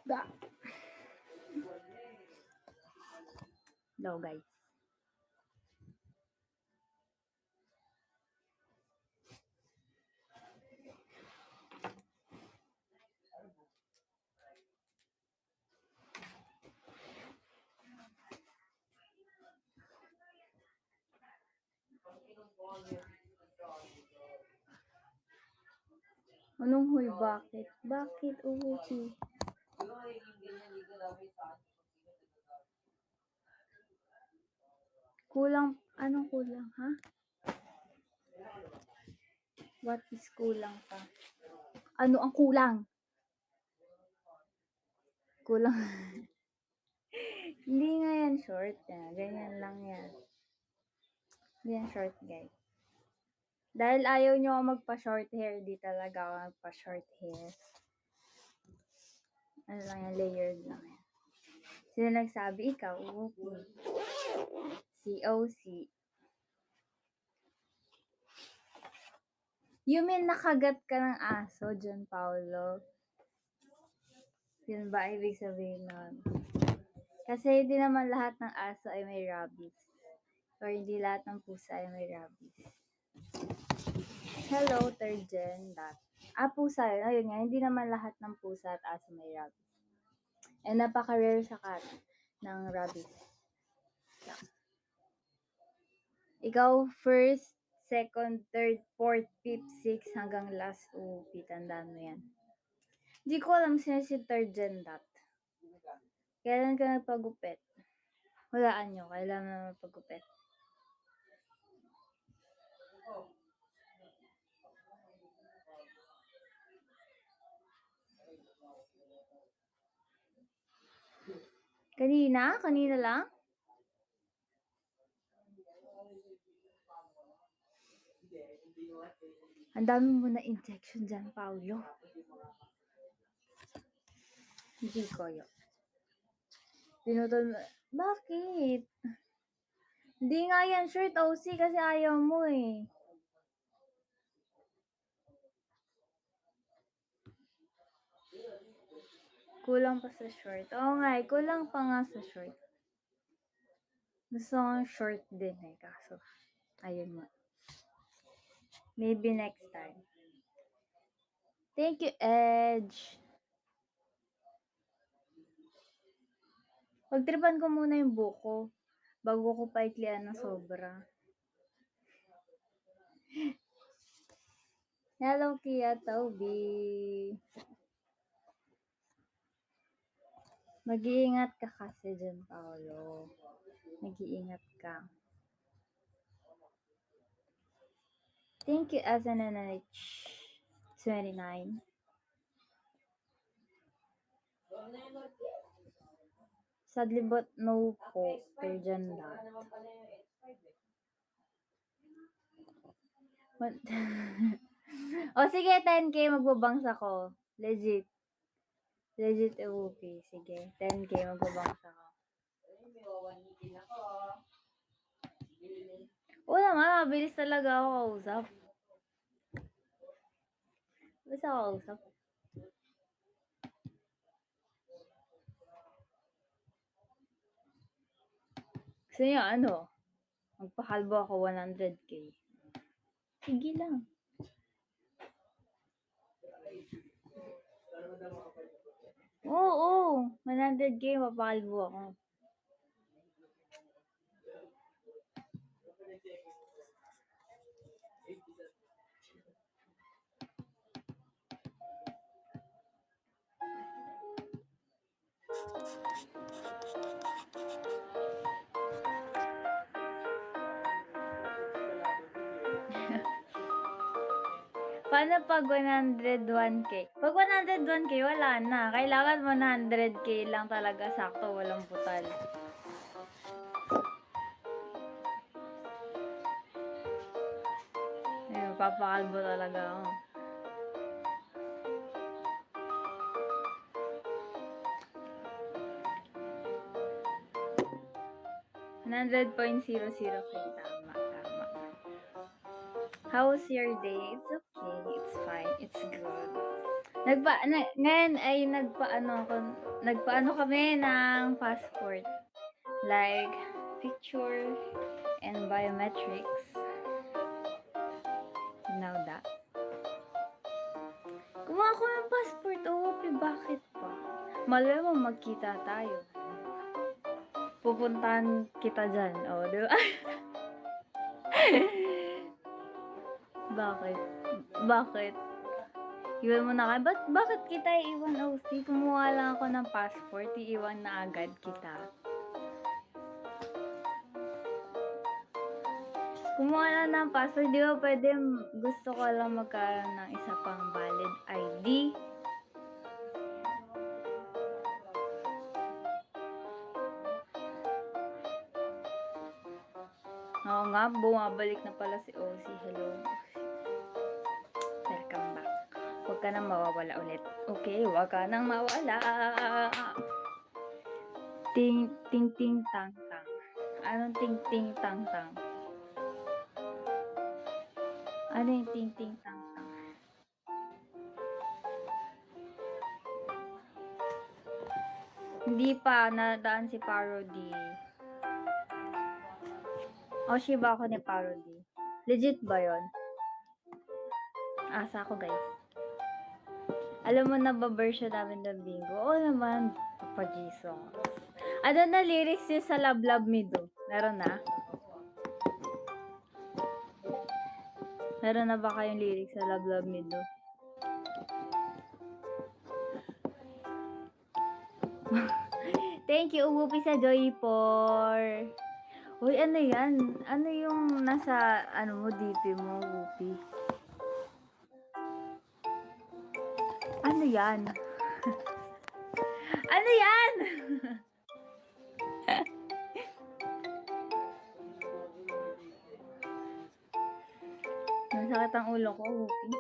Da. Daw, guys. Anong huy? Bakit? Bakit, Uki? Kulang, anong kulang, ha? What is kulang pa? Ano ang kulang? Kulang. Hindi nga yan short. Ganyan lang yan. Hindi yan short, guys. Dahil ayaw nyo ako magpa-short hair, di talaga ako magpa-short hair. Ano lang yan, layered lang yan. Sino nagsabi? Ikaw, Uki. COC. You mean nakagat ka ng aso, John Paulo? Yun ba ibig sabihin nun? Kasi hindi naman lahat ng aso ay may rabies. Or hindi lahat ng pusa ay may rabies. Hello, third gen. Pusa yun. Ayun nga, hindi naman lahat ng pusa at aso may rabies. And napaka-rare sa cat ng rabies. Yeah. Ikaw, first, second, third, fourth, fifth, sixth, hanggang last. Tandaan mo yan. Hindi ko alam sino si third gen dot. Kailan ka nagpagupit? Hulaan nyo, kailan na magpagupit. Kanina? Kanina lang? Ang dami mo na injection dyan, Paulo. Hindi ko yun. Pinutol mo. Bakit? Hindi nga yan shirt, OC, kasi ayaw mo eh. Kulang pa sa short. Oo nga eh, kulang pa nga sa short. Gusto kong short din eh, kaso ayun mo. Maybe next time. Thank you, Edge. Pagtripan ko muna yung buko bago ko paiklian ng sobra. Hello, Kia Toby. Mag-iingat ka kasi dyan, Paolo. Mag-iingat ka. Thank you, SNNH29. Sadly but no po, per dyan lang. O sige, 10K magbabangs ako. Legit. Legit okay. Sige, 10K magbabangs ako. Oo naman, mabilis talaga ako kausap. Basta ako kausap. Gusto niya ano? Magpakalbo ako 100K. Sige lang. Oo, 100K mapakalbo ako. Paano pag 101K? Pag 101K, wala na. Kailangan 100K lang talaga sakto, walang butal. Ayun, papakalbo talaga ako. 100.00 k. Tama, tama. How's your day? It's okay. It's fine. It's good. Ngayon ay nagpaano kami ng passport. Like, picture and biometrics. Now that. Kumuha ako ng passport. Bakit pa? Malay mo magkita tayo. Pupuntahan kita dyan. Di ba? Bakit? Iwan mo na ka? Bakit kita iiwan, OC? Kumuha lang ako ng passport, iiwan na agad kita. Kumuha lang ng passport, di ba pwede, gusto ko lang magkaroon ng isa pang valid ID. Oo nga, bumabalik na pala si OC. Hello. Welcome back. Huwag ka nang mawawala ulit. Okay, huwag ka nang mawala. Ting, ting, ting, tang, tang. Anong ting, ting, tang, tang? Ano yung ting, ting, tang, tang? Hindi pa, nadaan si Parody. Shiba ako ni Parody. Legit ba yon? Asa ako, guys. Alam mo na ba version namin ng bingo? Oo naman, Papa Jesus. Ano na lyrics yun sa Love Love Me Do? Meron na? Meron na ba kayong lyrics sa Love Love Me Do? Thank you, Umupi sa Joypor. Uy, ano yan? Ano yung nasa, DP mo, Umupi? Ano yan? Ano yan? Nasakit ang ulo ko, Umupi.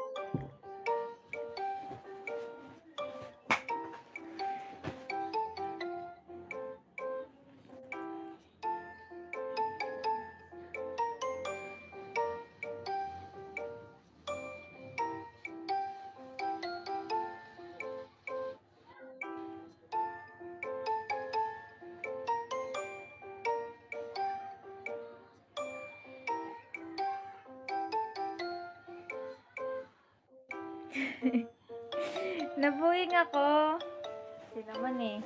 Nabuhing ako. Kasi naman eh.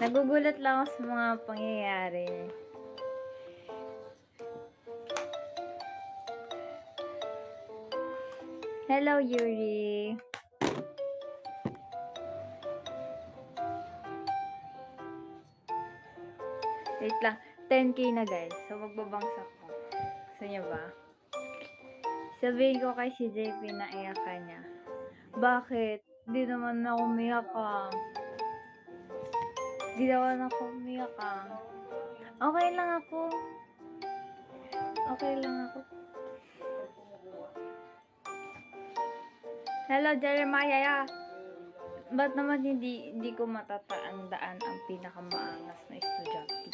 Nagugulat lang ako sa mga pangyayari. Hello, Yuri. Wait lang. 10k na, guys. So, magbabangsak ko. Gusto niya ba? Sabihin ko kay si JP na iyakan niya. Bakit? Di naman ako umiyak ka. Di naman ako umiyak ka. Okay lang ako. Okay lang ako. Hello, Jeremiah. Ba't naman hindi ko matatandaan ang pinakamaangas na estudyante?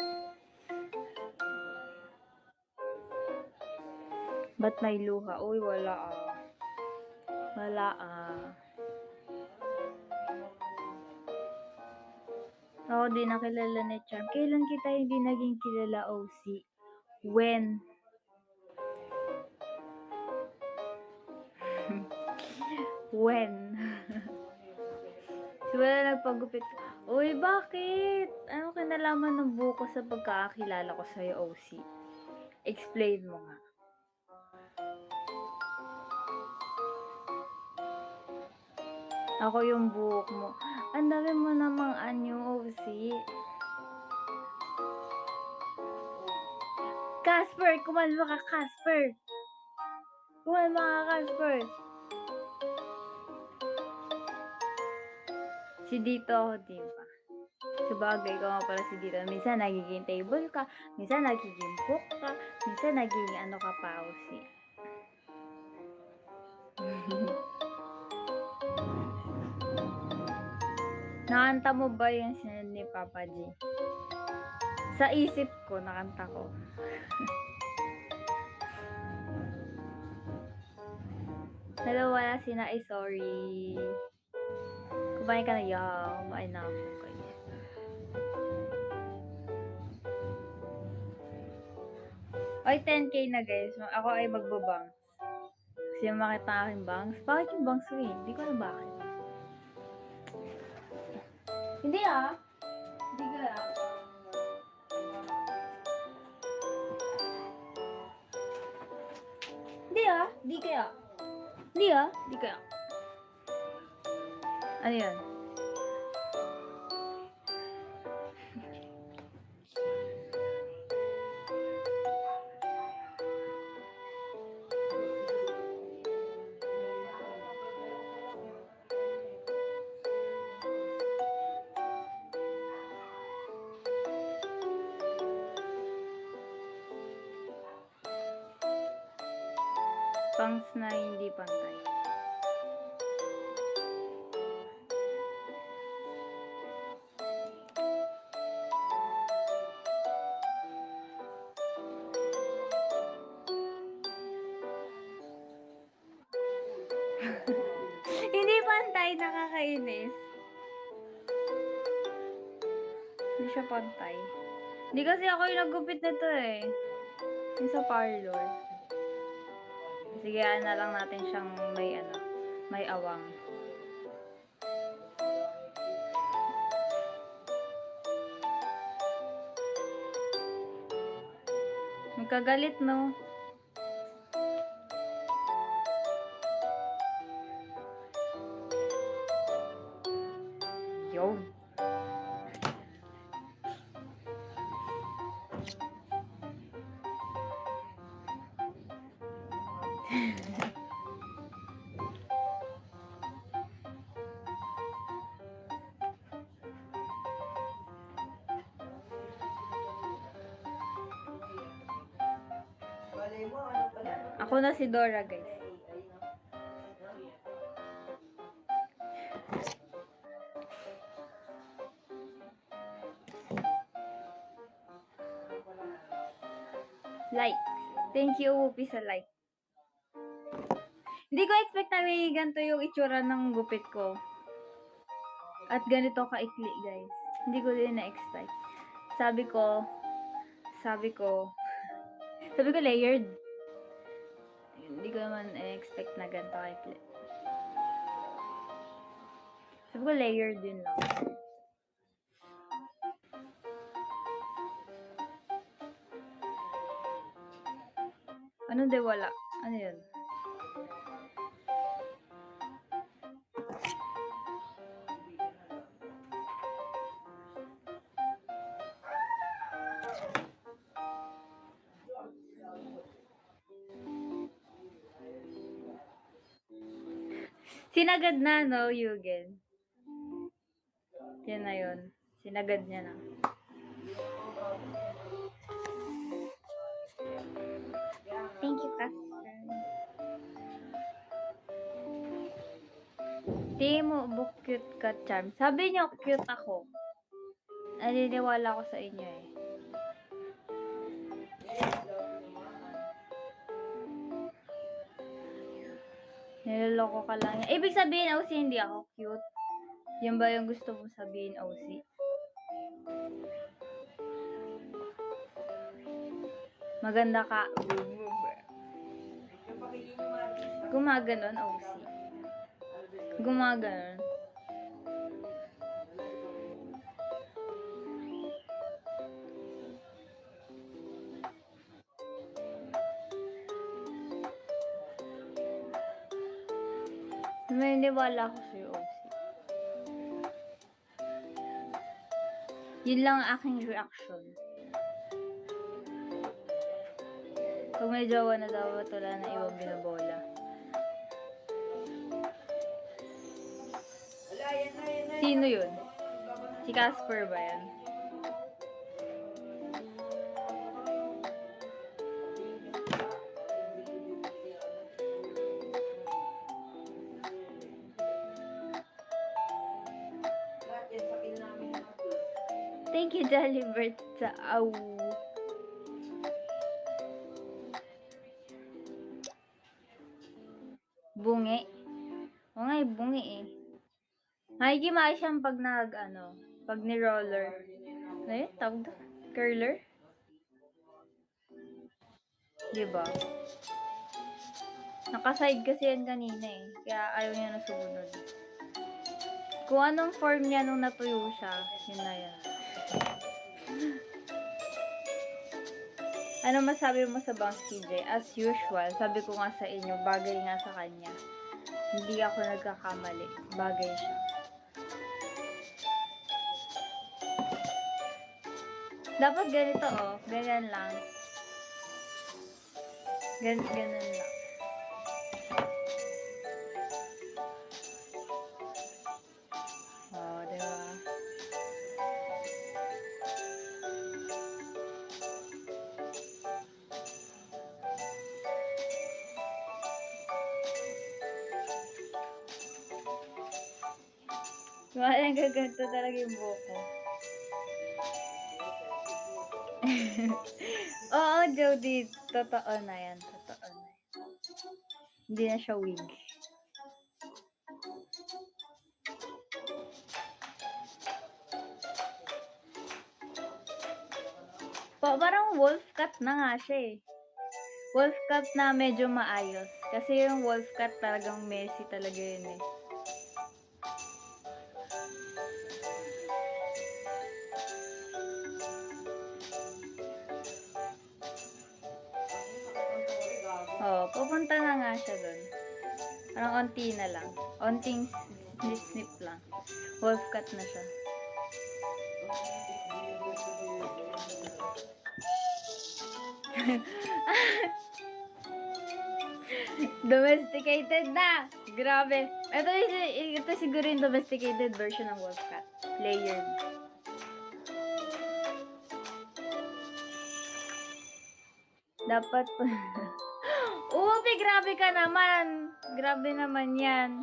Ba't may luha? Uy, wala ah. Wala ah. Ako di nakilala ni Charm. Kailan kita hindi naging kilala, OC? When? When? Wala nagpagupit. Uy, bakit? Ano kinalaman ng buko sa pagkakakilala ko sa'yo, OC? Explain mo nga. Ako yung buhok mo. Ang dami mo namang anyo, OC. Casper! Kumalma ka, Casper! Kumalma ka, Casper! Si Dito ako, diba? Sabagay ko nga pala si Dito. Minsan nagiging table ka, minsan nagiging book ka, minsan nagiging ano ka pa, OC. Nakanta mo ba yung sinad ni Papa G? Sa isip ko, nakanta ko. Hello, wala si Nai, sorry. Kumain ka na, yaw. Kumain na ako, guys. Oy, 10k na, guys. Ako ay magbabangs. Kasi makita ang aking bangs. Bakit yung bangs ko eh? Hindi ko alam bakit. Hindi ah. Hindi ko alam. Hindi ah. Hindi kaya. Hindi ah. Hindi kaya. Ano yun? Bangs na hindi pantay. Hindi pantay, nakakainis. Hindi siya pantay. Hindi kasi ako yung naggupit nito eh. Yung sa parlor. Sige, na lang natin siyang may awang. Magkagalit, no? Yo. Ako na si Dora, guys. Like. Thank you, Whoopi, sa like. Hindi ko expect na may ganito yung itsura ng gupit ko. At ganito kaikli, guys. Hindi ko din na-expect. Sabi ko, layered. Hindi ko naman expect na ganito kaikli. Sabi ko, layered din lang. Ano de wala? Ano yun? Sinagad na, no, Yugen? Yan na yun. Sinagad niya na. Thank you, Casper. Di mo book cute ka, Charm. Sabi niyo, cute ako. Naniniwala ko sa inyo eh. Niloloko ka lang niya. Ibig sabihin, OC, hindi ako cute. Yan ba yung gusto mong sabihin, OC? Maganda ka. Gumaganon, OC. Gumaganon. Naniniwala ko sa'yo, OC. Yun lang ang aking reaction. Pag may jowa na dapat wala na ibang binabola. Sino yun? Si Casper ba yan? Thank you, Jollibird sa aw. Bungi. O nga, bungi eh. Nakikimay siyang pag pag ni-roller. Ano yun? Tawag doon? Curler? Diba? Nakaside kasi yan kanina eh. Kaya ayaw niya na sumunod. Kung anong form niya nung natuyo siya, yun na yan. Ano masabi mo sa Bangs TJ? As usual, sabi ko nga sa inyo, bagay nga sa kanya. Hindi ako nagkakamali. Bagay siya. Dapat ganito oh. Ganyan lang. Ganun lang. Oh, diba? Walang gaganto talaga yung buhok ko. Oo, Jody. Totoo na yan. Totoo na yan. Hindi na siya wig. Parang wolf cut na nga siya eh. Wolf cut na medyo maayos. Kasi yung wolf cut talagang messy talaga yun eh. Oh, pupunta na nga siya dun. Parang onti na lang. Onting snip lang. Wolf cut na siya. Domesticated na! Grabe. Ito siguro yung domesticated version ng wolf cut. Layered. Dapat Ubi, grabe ka naman. Grabe naman yan.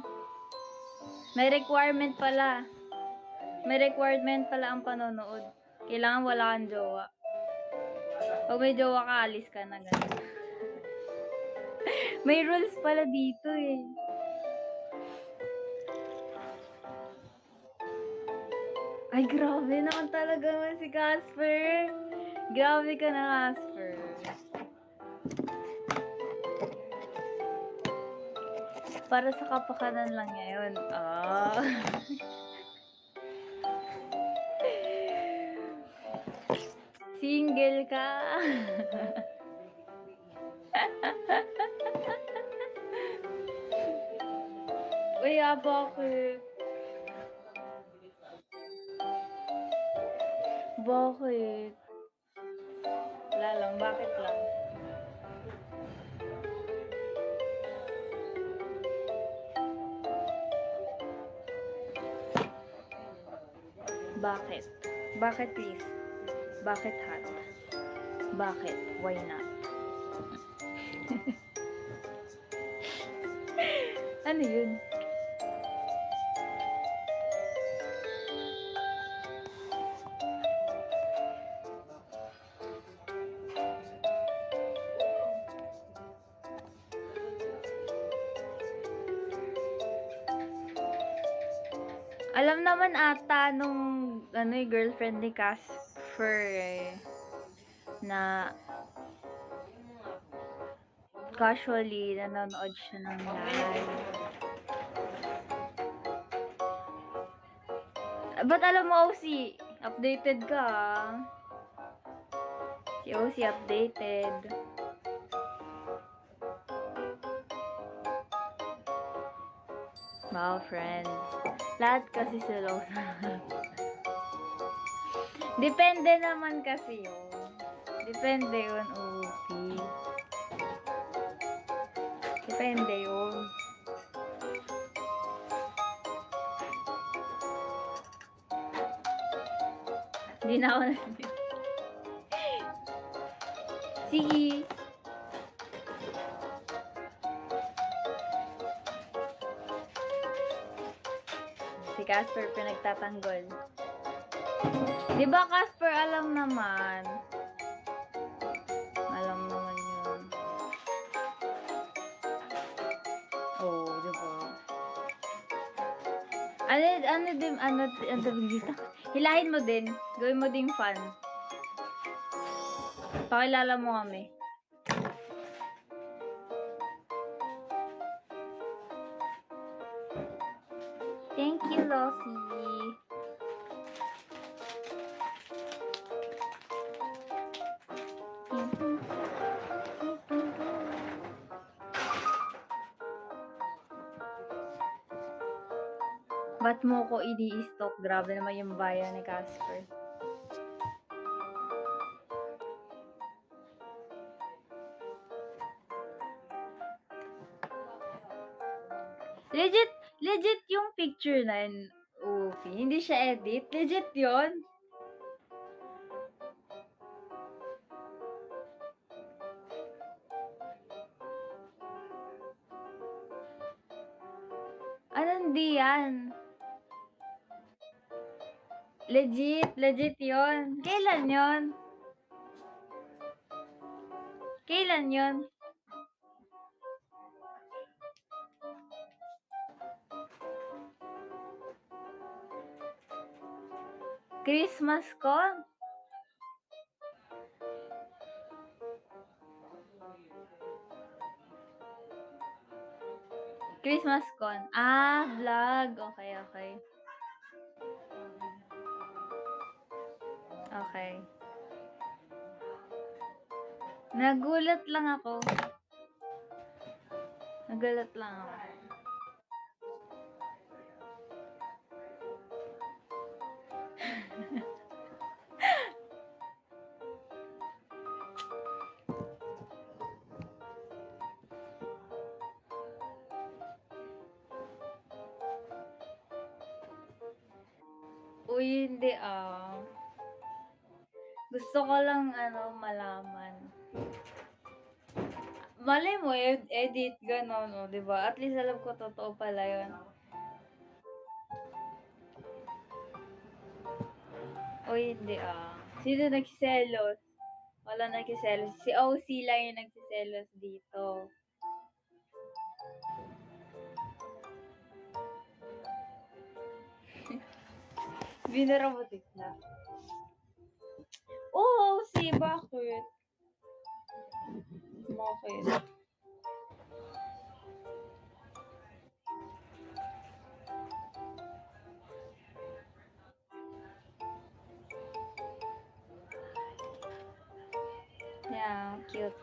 May requirement pala. May requirement pala ang panonood. Kailangan wala kang jowa. Pag may jowa ka, alis ka na ganun. May rules pala dito eh. Ay, grabe naman talaga man si Casper. Grabe ka na, Casper. Para sa kapakanan lang niya yun. Ah. Single ka. Uy, bakit? Bakit? Wala lang, bakit lang? Bakit? Bakit please? Bakit hot? Bakit? Why not? Ano yun? Alam naman ata nung girlfriend ni Casper eh, na casually nanonood siya ng live. Ba't alam mo, OC? Updated ka. Si OC updated. Wow, friends. Lahat kasi sila. Depende naman kasi yun. Depende yun, OP. Depende yun. Hindi na ako Sige. Si Casper pinagtatanggol. Di ba, Casper, alam naman. Alam naman yun. Oo, di ba? Ano dito? Hilahin mo din. Gawin mo ding fun. Pakilala mo kami. Thank you, Losie. Ba't mo ko ini-stalk? Grabe naman yung bayan ni Casper. Legit yung picture na yun, Ufi. Hindi siya edit. Legit yun. Ano, hindi yan. Legit yun. Kailan yun? Kailan yun? Christmas ko? Christmas con. Ah, vlog. Okay. Okay. Nagulat lang ako. Uy, hindi Gusto ko lang malaman. Malay mo, edit, gano'n, o, diba? At least alam ko totoo pala yun. Uy, hindi Sino nagsiselos? Wala nagsiselos. Si OC lang yung nagsiselos dito. Binarabutik na. Oo, OC, bakit? Bakit? Yeah, cute.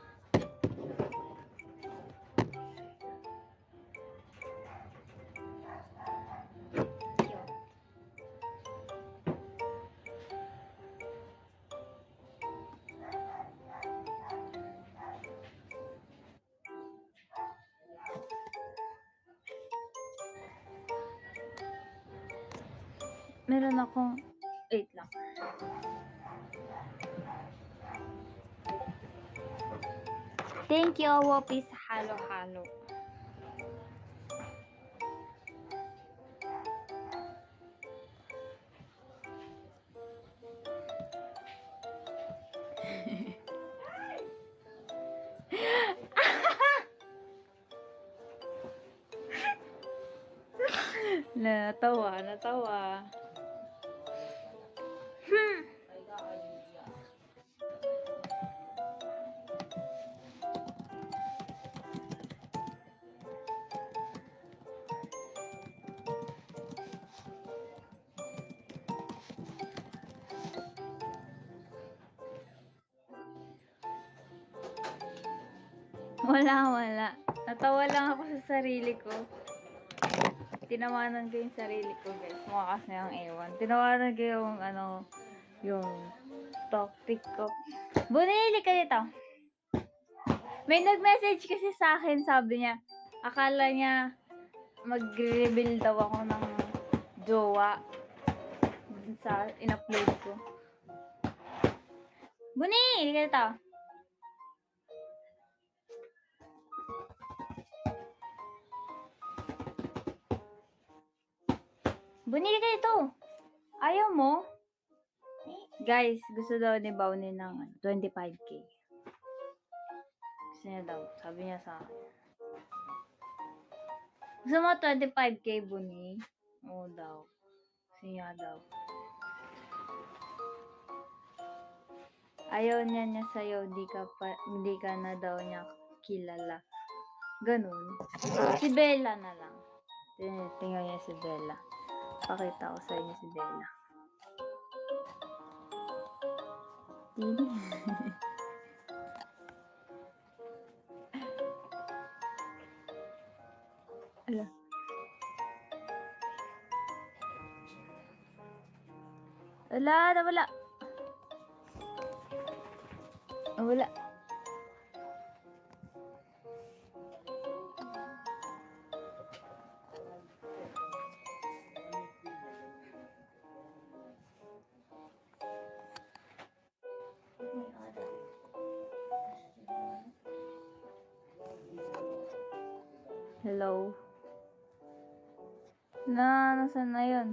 Meron akong, wait lang. Thank you, Wopis. Halo. Natawa. Wala. Natawa lang ako sa sarili ko. Tinawanan ko yung sarili ko, guys. Mukhas na yung ewan. Tinawanan ko yung toxic ko. Bunili ka dito. May nag-message kasi sa akin, sabi niya, akala niya mag-reveal daw ako ng jowa dun sa in-upload ko. Bunili ka dito. Bunili ka dito. Ayaw mo? Guys, gusto daw ni Baunin ng 25k. Gusto niya daw. Sabi niya sa akin. Gusto mo 25k, Buni? Oo daw. Gusto niya daw. Ayaw niya sa'yo, hindi ka na daw niya kilala. Ganun. Si Bella na lang. Tingnan niya si Bella. Pakita ko sa inyo si Bella. Tini. Ala. Wala, nawala. Wala. Hello? Nasaan na yun?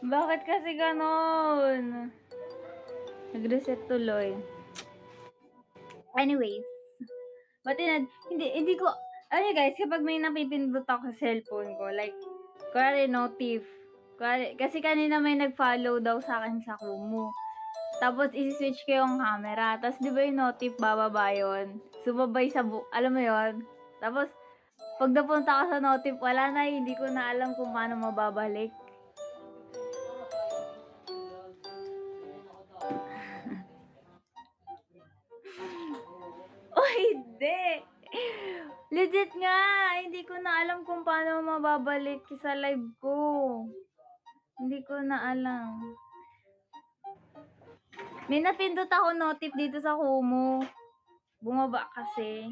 Bakit kasi ganon? Nag-reset tuloy. Anyways. Hindi ko, ano guys, kapag may napipindot ako sa cellphone ko, like, kunwari notif. Kasi kanina may nag-follow daw sa akin sa Kumu. Tapos, isi-switch ko yung camera. Tapos, di ba yung notif, bababa yun? Sumabay sa alam mo yun? Tapos, pag napunta ka sa notif, wala na, hindi ko na alam kung paano mababalik. Oh, hindi! Legit nga! Hindi ko na alam kung paano mababalik sa live ko. Hindi ko na alam. May napindot ako notif dito sa Kumu. Bumaba kasi.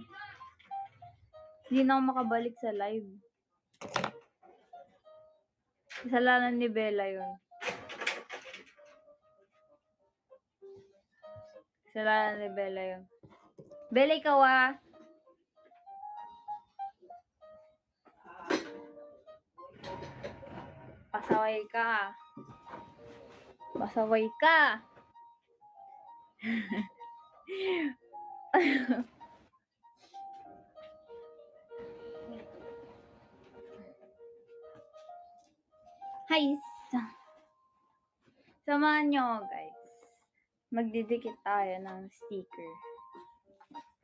Hindi na ako makabalik sa live. Kasalanan ni Bella yun. Kasalanan ni Bella yun. Bella, ikaw ah. Pasaway ka. Pasaway ka. Hi. Samahan nyo guys. Magdidikit tayo ng sticker.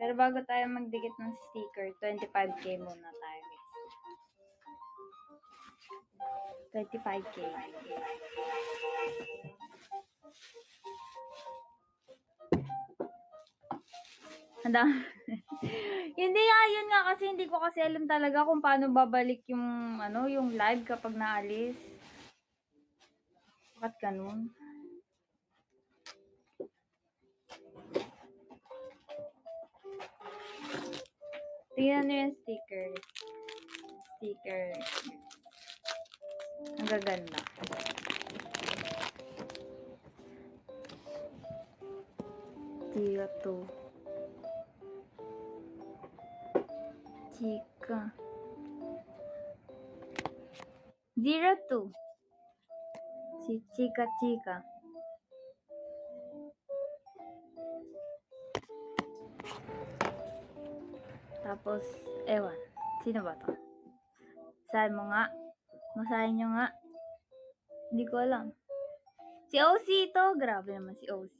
Pero bago tayo magdikit ng sticker, 25k muna tayo guys. 25k. Handa. Hindi nga, yun nga kasi hindi ko kasi alam talaga kung paano babalik yung yung live kapag naalis. Bakit ganun? Tingnan nyo yung sticker. Sticker. Ang gaganda. Tiga to. Chika. 02. Si Chika Chika. Tapos, ewan. Sino ba to? Saan mo nga? Masahin nyo nga. Hindi ko alam. Si OC ito. Grabe naman si OC.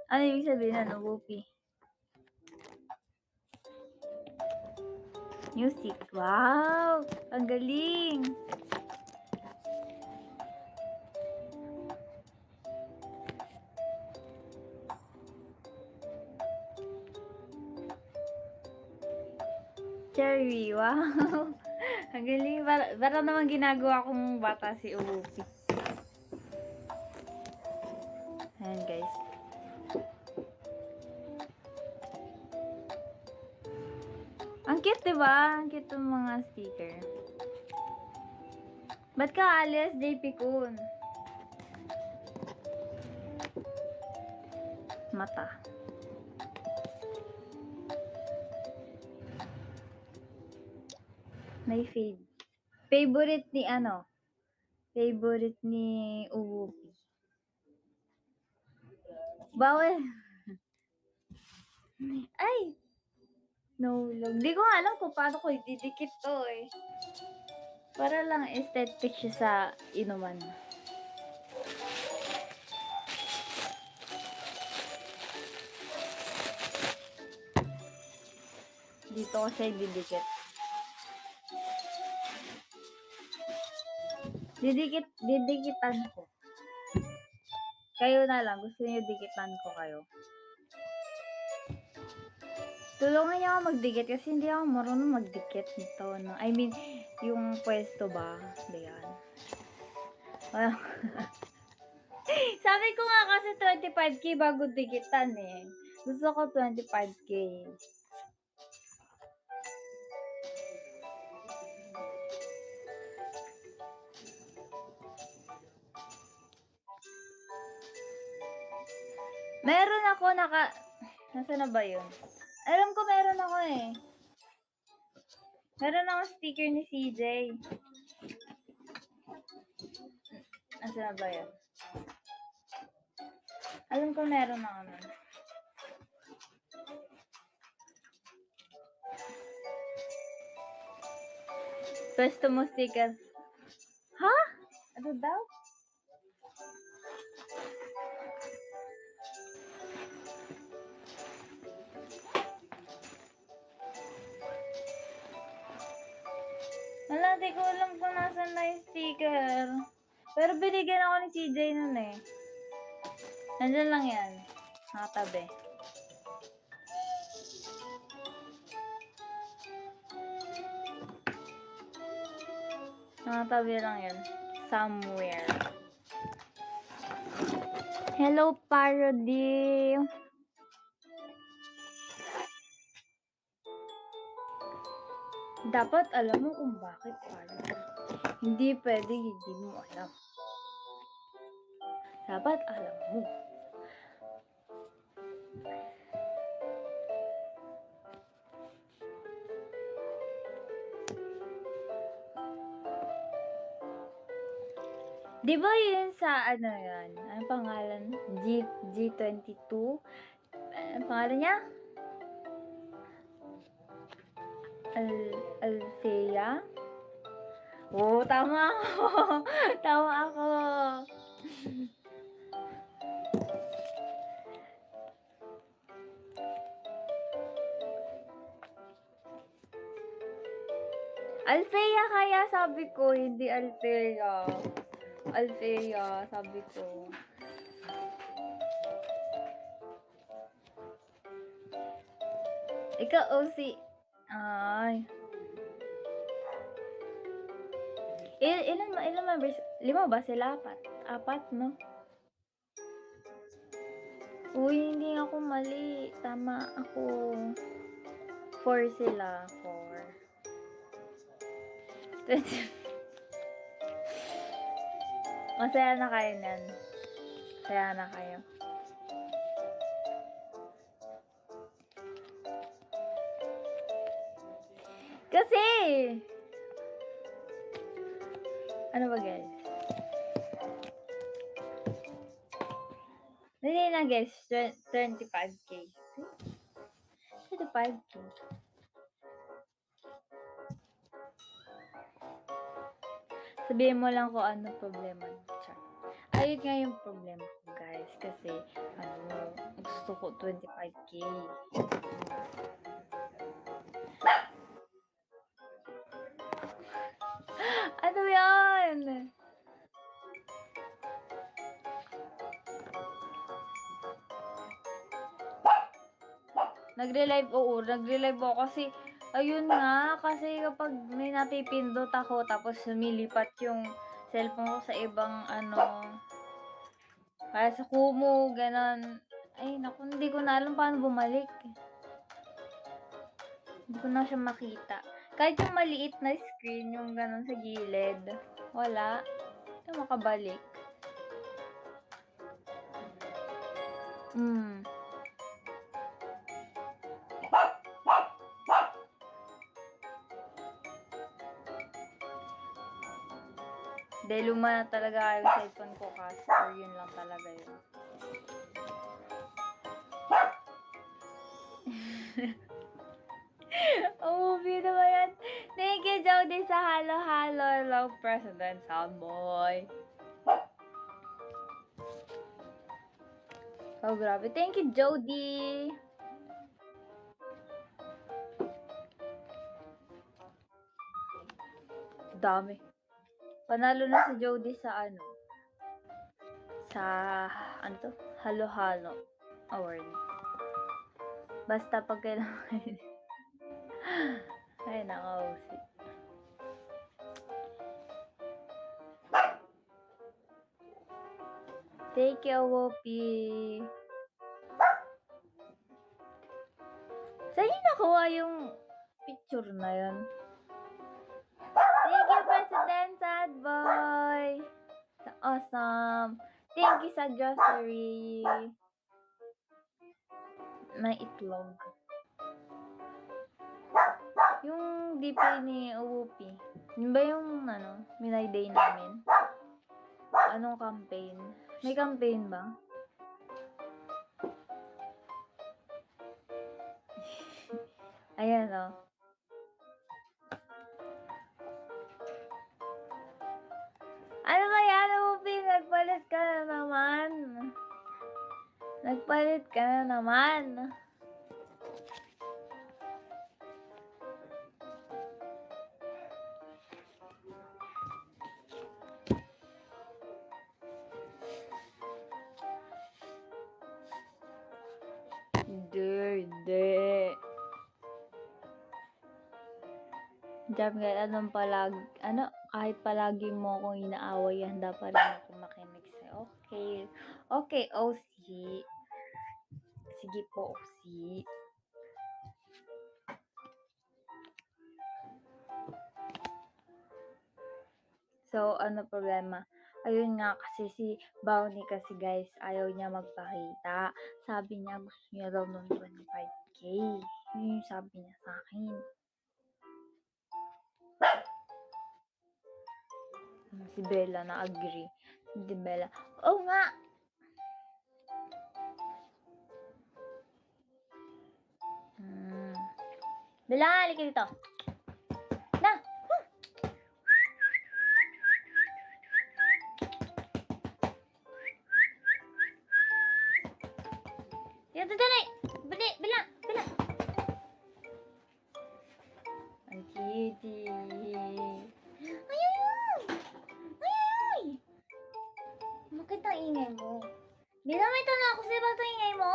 Ano ibig sabihin ng Whoopi? Music. Wow! Ang galing! Cherry. Wow! Ang galing. Para naman ginagawa kong bata si Whoopi. Ayan guys. Ang cute, diba? Ang cute ng mga sticker. Ba't ka alis, JP Kun? Mata. May fade. Favorite ni ano? Favorite ni Uwupi. Bawal. Ay! No log. Di ko alam kung paano ko ididikit to eh. Para lang aesthetic siya sa inuman. Dito ko siya ididikit. Didikitan ko. Kayo na lang. Gusto niyo dikitan ko kayo. Tulungan niyo ako magdikit kasi hindi ako marunong magdikit nito. No? I mean, yung pwesto ba? Diyan. Sabi ko nga kasi 25k bago dikitan eh. Gusto ko 25k. Meron ako Nasaan na ba yun? Alam ko meron ako eh. Meron ako sticker ni CJ. Nasaan na ba yun? Alam ko meron ako nun. Pwesto mo sticker. Ha? Ano daw? Wala, di ko alam kung nasan na yung sticker. Pero binigyan ako ni CJ nun eh. Nandyan lang yan. Nakatabi. Nakatabi lang yan. Somewhere. Hello, Parody. Dapat alam mo kung bakit Parody. Hindi pwede hindi mo alam. Dapat alam mo. Di ba yun sa ano yan? Ano pangalan? G22? Ano pangalan niya? Althea? Oo, tama ako. Tama ako. Althea kaya sabi ko, hindi Althea. Althea, sabi ko. Ikaw, OC. Ay. Ilan members? 5 ba sila? Apat, no? Uy, hindi ako mali. Tama ako. 4 sila. 4. 20. Masaya na kayo nan. Masaya na kayo. Kasi! Ano ba guys? Hindi na guys. 25k. 25k. Sabihin mo lang kung ano problema mo. Char. Ayun nga yung problema ko, guys. Kasi, gusto ko 25K. Ano yan? Nagre-live ako kasi, ayun nga, kasi kapag may napipindot ako, tapos lumilipat yung cellphone ko sa ibang, kaya sa Kumu, ganon. Ay, naku, hindi ko na alam paano bumalik. Hindi ko na siya makita. Kahit yung maliit na screen, yung ganon sa gilid, wala. Hindi makabalik. Dahil luma na talaga yung cellphone ko kasi, or yun lang talaga yun. Oh, bino ba yan? Thank you, Jody, sa halo-halo. Hello, President Soundboy. Oh, grabe. Thank you, Jody. Dami. Panalo na si Jody sa sa, halo-halo award. Basta pag kailangan. Ay, nakausi. Thank you, Wopi. Saan niyo nakuha yung picture na yun? Thank you, President Sad Boy. Awesome. Thank you sa grocery. May itlog. Yung DP ni Uwupi. Yun ba yung Minay Day namin? Anong campaign? May campaign ba? Ayan o. Ano ba yan, Uwupi? Nagpalit ka na naman. Nagpalit ka na naman. Hindi. Jam guys, kahit palagi mo akong inaaway, handa pa rin ako makinig sa'yo. Okay. Okay, OC. Sige po, OC. So, ano problema? Ayun nga kasi si Bounty kasi guys, ayaw niya magpakita. Sabi niya gusto niya daw ng 25K. Yun yung sabi niya sa akin. Si Bella na-agree. Hindi Bella. Oh nga! Bella, halika dito. Na! Dito, dali! Bella! Ang kitty. Ay! Bakit ang ingay mo? Bella, may tanong ako sa'yo. Bakit ang ingay mo?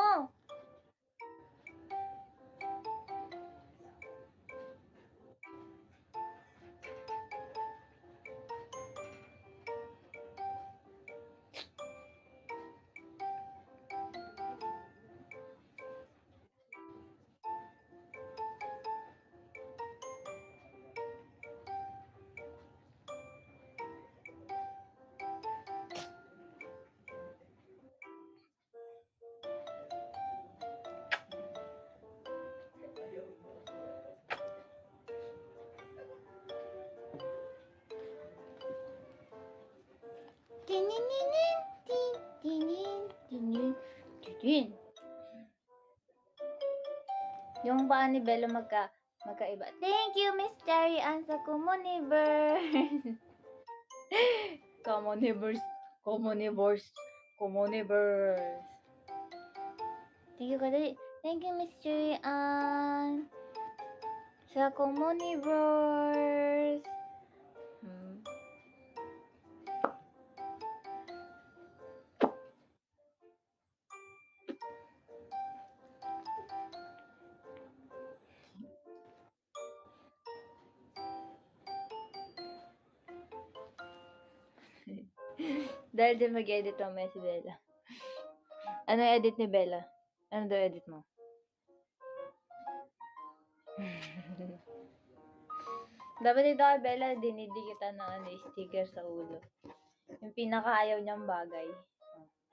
Yung paa ni Bella magkaiba. Thank you, Miss Cherry Ann sa Comuniverse. Commonivores. Commonivores. Commonivores. Thank you, Mr. Ann. Sa Commonivores. Dahil din mag-edit mamaya si Bella. Ano yung edit ni Bella? Ano daw edit mo? Dapat ito kay Bella, dinidikitan ng sticker sa ulo. Yung pinakaayaw niyang bagay.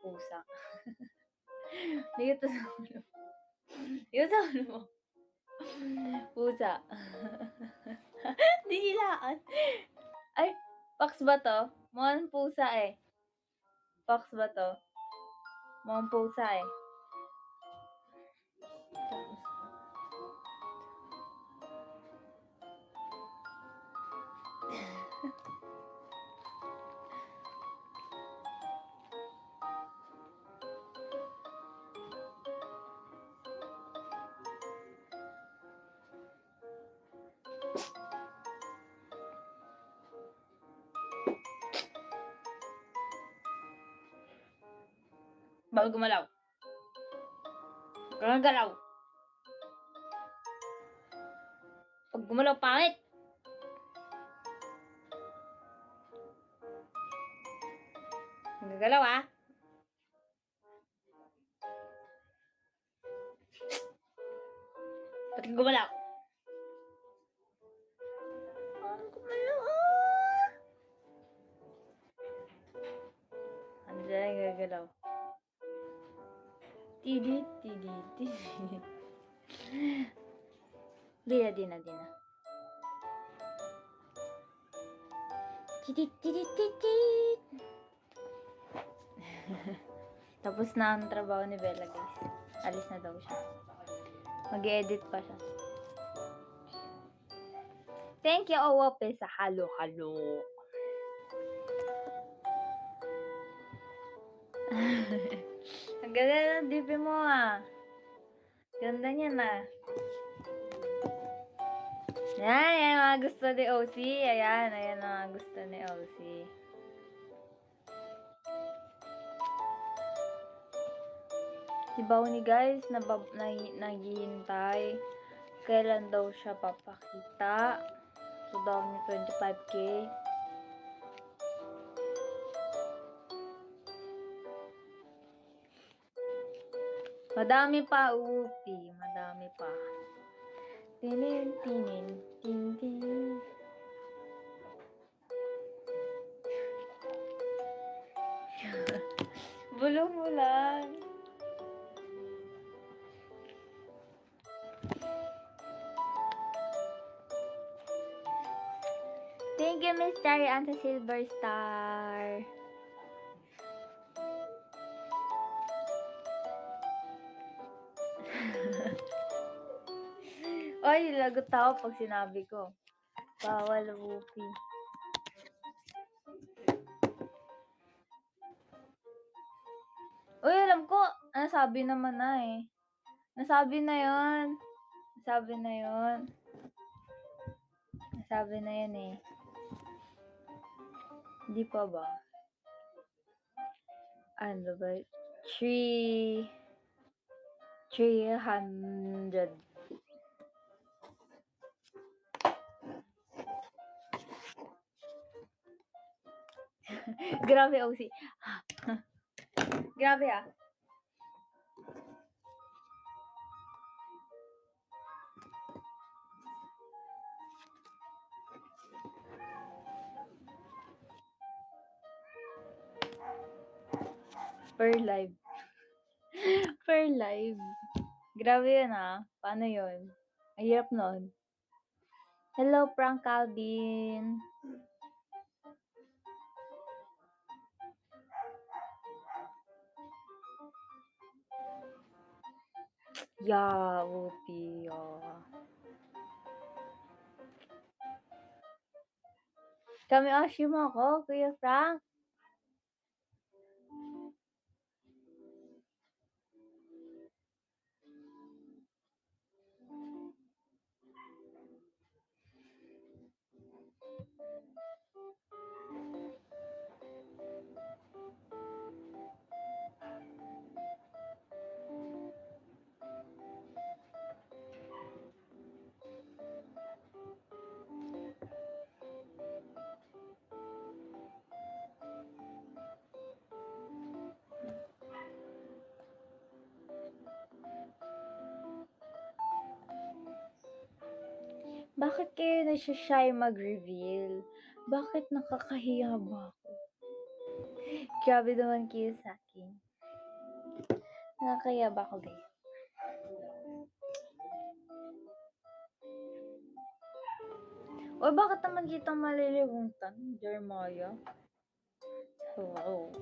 Pusa. Dikit sa ulo. Dikit sa ulo mo. Pusa. Dinilaan. Ay, Fox ba to? Mukhang pusa eh. Fox ba to? Mukhang pusa eh. Bawal gumalaw. Kaya galaw. Pag gumalaw, pangit. Nagagalaw ah. Ba't gumalaw? Gumalaw ah. Ano dyan gagalaw? Tidit, tidit, tidit. Dina. Tidit, tidit, tidit. Tapos na ang trabaho ni Bella, guys. Alis na daw siya. Mag-edit pa siya. Thank you, Owape, sa halo-halo. Ang ganda ng DP mo ah. Ganda niya na. Yan mga gusto ni OC. Ayan mga gusto ni OC. Si Bauni guys, naghihintay. Kailan daw siya papakita. So daw niya 25k. Madami pa, Upi. Madami pa. Tinin. Bulong mo lang. Thank you, Miss Cherry and sa Silver Star. Ay, lagot ako pag sinabi ko. Bawal, Wupi. Uy, alam ko. Nasabi naman na eh. Nasabi na yun. Nasabi na yun eh. Hindi pa ba? Ano ba? 300. Grabe, OC. Grabe ah. Per live. Per live. Grabe yun ah. Paano yun? Ang hirap nun. Hello, Frank Calvin. Yeah, Wupi. Kami mo ako, Kuya Frank. Bakit kayo nasya-shy mag-reveal? Bakit nakakahiya ba ako? Grabe naman kayo sa'kin. Nakakahiya ba ako, guys? Uy, bakit naman kita malilimutan, Jeremiah? Hello.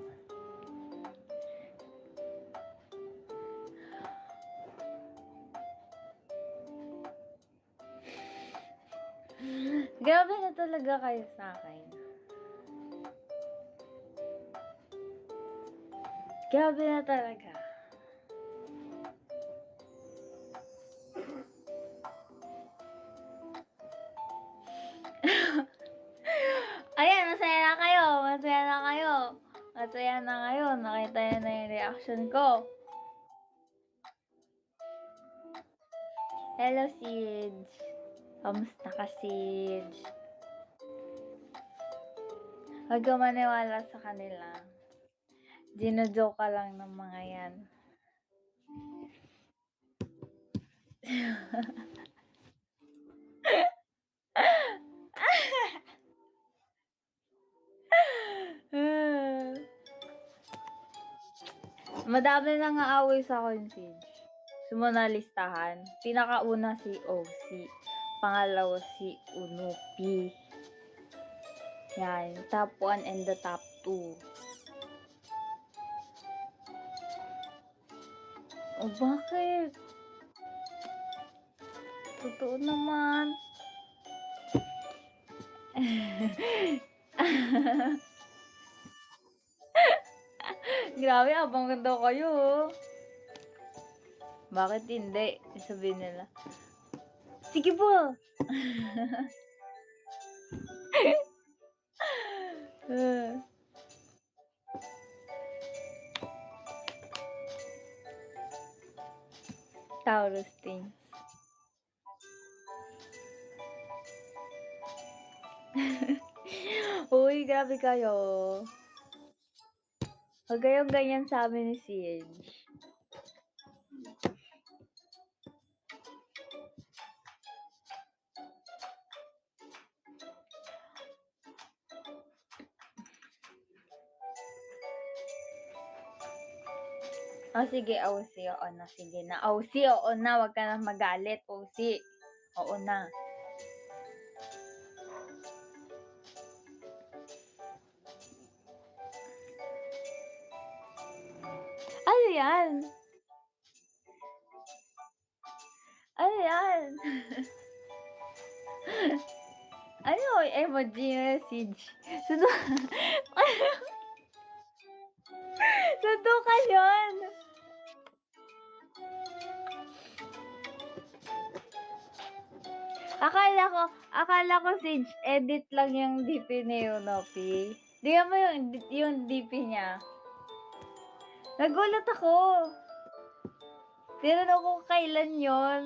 Grabe na talaga kayo sa'kin. Grabe na talaga. Ayan, masaya na kayo. Masaya na kayo. Masaya na kayo. Nakita niyo na yung reaction ko. Hello, Siege. Kamusta ka, Siege? Huwag ka maniwala sa kanila. Gino-joke ka lang ng mga yan. Madami na nga away sa akin, Siege. Sumuna listahan. Pinakauna si OC. Pangalawa si Unupi. Yan. Top 1 and the top 2. Oh, bakit? Totoo naman. Grabe, abang ganda kayo. Bakit hindi? Sabihin nila. Sige po! Taurus things. Uy, grabe kayo. Huwag kayong ganyan sa amin ni Siege. Oh, sige, OC, oo na, sige na. OC, oo na, wag ka na magalit, OC. Oo na. Ano yan? Ano yan? Ano yung emoji message? Sundukan yun! Akala ko Sage, edit lang yung DP ni Unopi. Di mo yung DP niya. Nagulat ako. Tinanong ko kailan yon.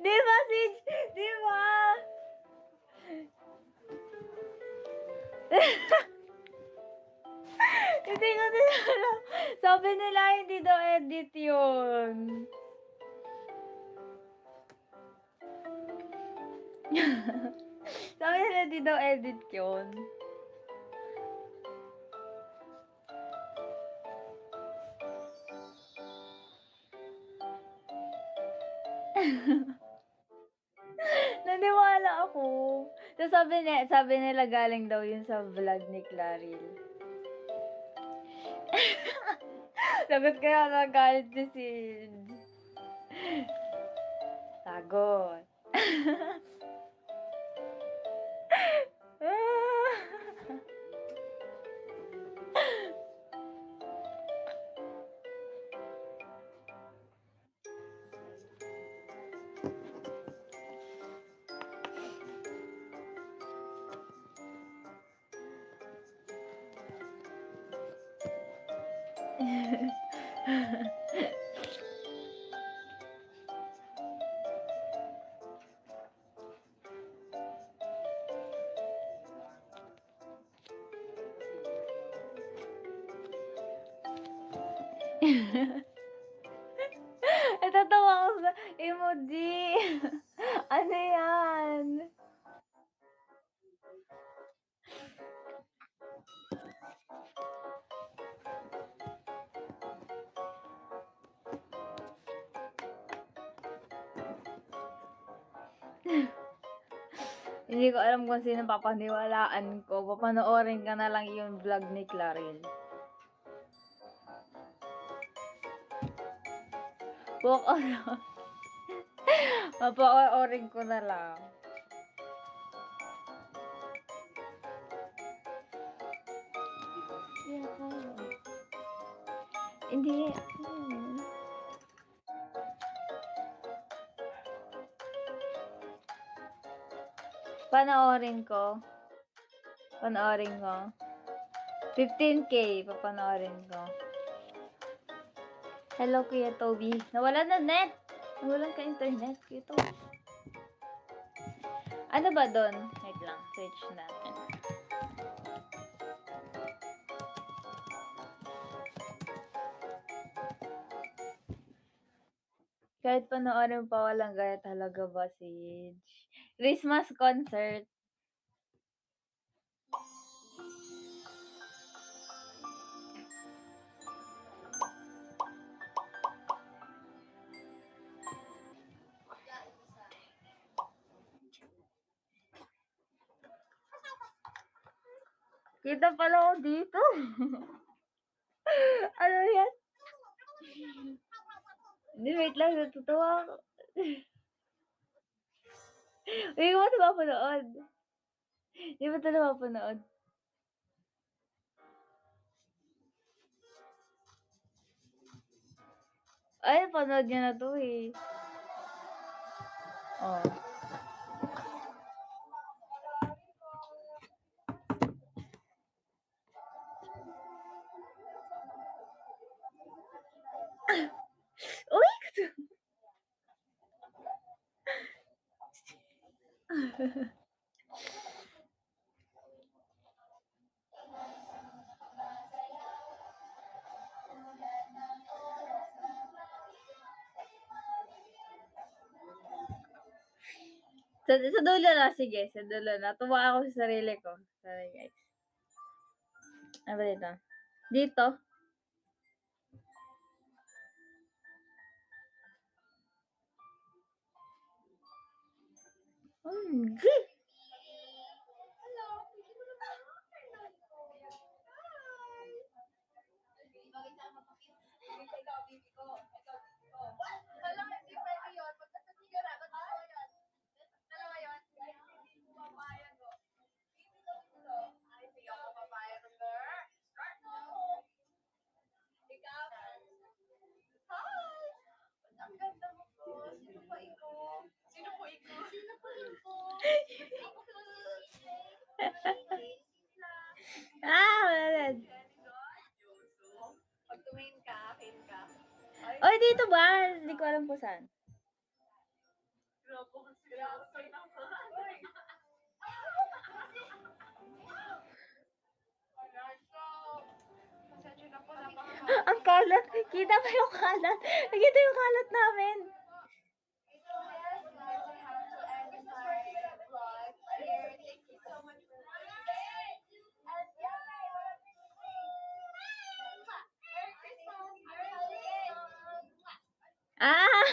Di ba, Sage? Di ba? Hindi ko din alam. Sabi nila hindi daw edit yun. Sabi nila hindi daw edit yun. Naniwala ako. So sabi nila galing daw yun sa vlog ni Claril. Sagot kaya nagalit si Sid. Sagot. Natatawa ako Emoji. Ano yan? Hindi ko alam kung sino papaniwalaan ko. Papanoorin ka na lang yung vlog ni Claril. Papanoorin ko na lang. Hindi. Panoorin ko. 15K, papanoorin ko. Hello, Kuya Toby. Nawalan na net. Nawalan ka internet, Kuya Toby. Ano ba doon? Wait lang, search natin. Kahit panoorin pa walang gaya talaga ba, Sage? Christmas concert. Kita pala ako dito. Ano yan? Hindi, wait lang. Natutuwa ako. Hindi ko ba ito mapanood? Hindi ba ito mapanood? Ay, panood niya na to eh. Oh. Uy! Sa dulo na, sige. Sa dulo na. Tuwa ako sa sarili ko. Sorry, guys. Ano ba dito? Dito? OMG! Wala. Oy, dito ba? Hindi ko alam kung saan. Ang kalat. Kita pa yung kalat. Nakita yung kalat namin.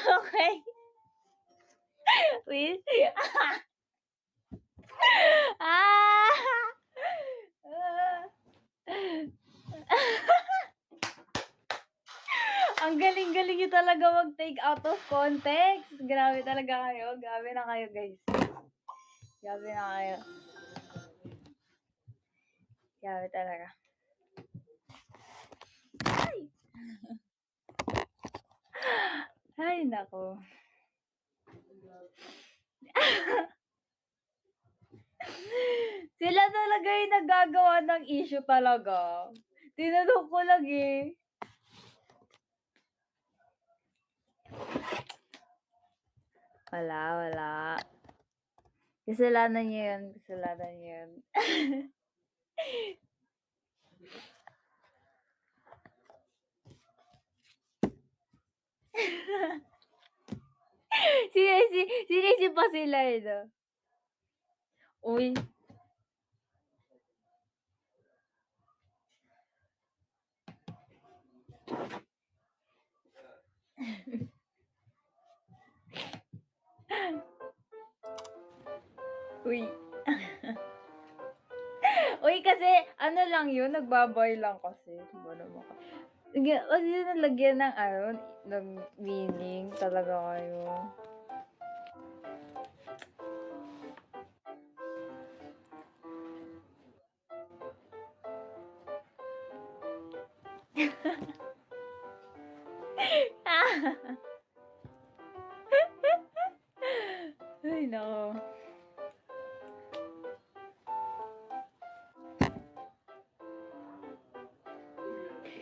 Okay. Wait. Ang galing-galing nyo talaga mag-take out of context. Grabe talaga kayo. Grabe na kayo, guys. Grabe na kayo. Grabe talaga. Ay! Ay, nako. Sila talaga yung nagagawa ng issue talaga. Tinanong ko lang eh. Wala. Kasalanan niyo yun. Sinisip pa sila, eh, 'no? Uy, uy. Uy, kasi ano lang yun, nagbabay lang kasi, 'di ba naman wag niyo na lagyan ng ano, ng meaning talaga kayo. Ay naku.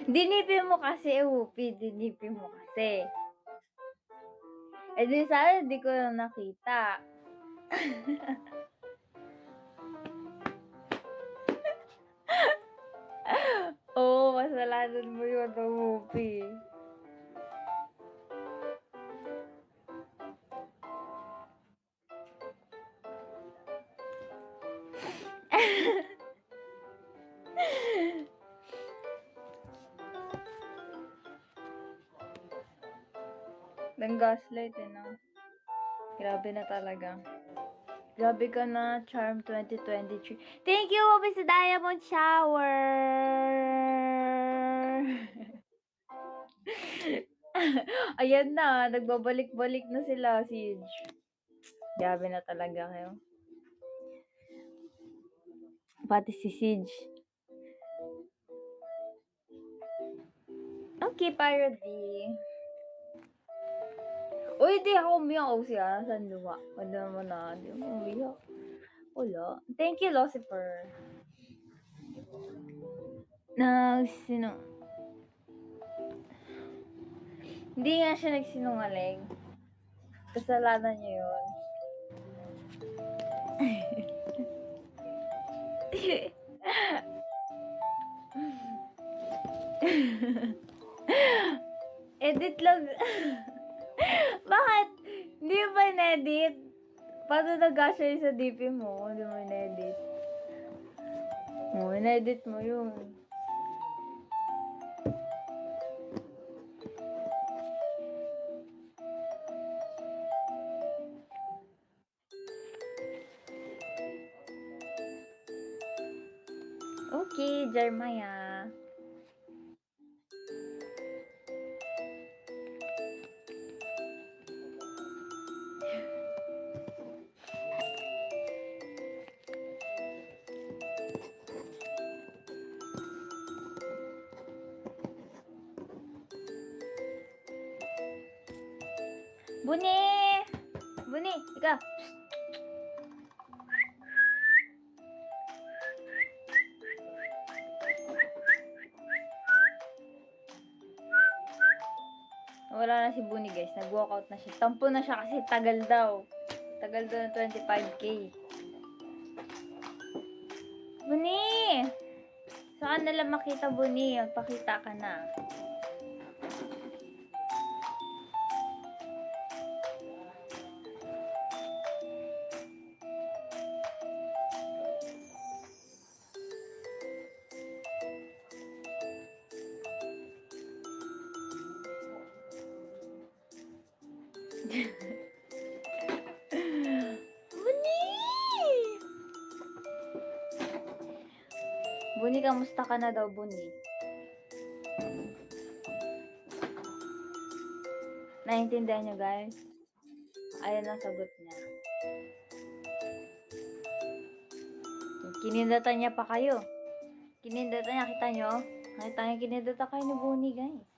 Dinipin mo kasi, Upi, dinipin mo kasi. Eh, di sana di ko na nakita. Oo, kasalanan mo yun, Upi. Nang-gaslight, eh, 'no? Grabe na talaga. Grabe ka na, Charm 2023. Thank you, Upi, sa Diamond Shower! Ayan na, nagbabalik-balik na sila, Siege. Grabe na talaga kayo. Pati si Siege. Okay, parody. Uy, di ako umiyak o siya. Saan luwa? Wala naman na. Di ako umiyak. Wala. Thank you, Lucifer. Sino? Hindi nga siya nagsinungaling. Kasalanan niya yun. Edit lang. Bakit? Hindi mo ba in-edit? Paano nag-gasya yun sa DP mo? Hindi mo in-edit. Oo, in-edit mo yun. Okay, Jeremiah. Buni! Buni, ikaw. Wala na si Buni, guys. Nag-walkout na siya. Tampo na siya kasi tagal daw. Tagal daw ng 25K. Buni! Saan nila makita, Buni? Magpakita ka na. Buni! Buni, kamusta ka na daw, Buni? Naiintindihan nyo, guys? Ayan ang sagot niya. Kinindatan niya pa kayo. Kinindatan niya, kita nyo? Nakita niyo, kinindatan kayo ni Buni, guys.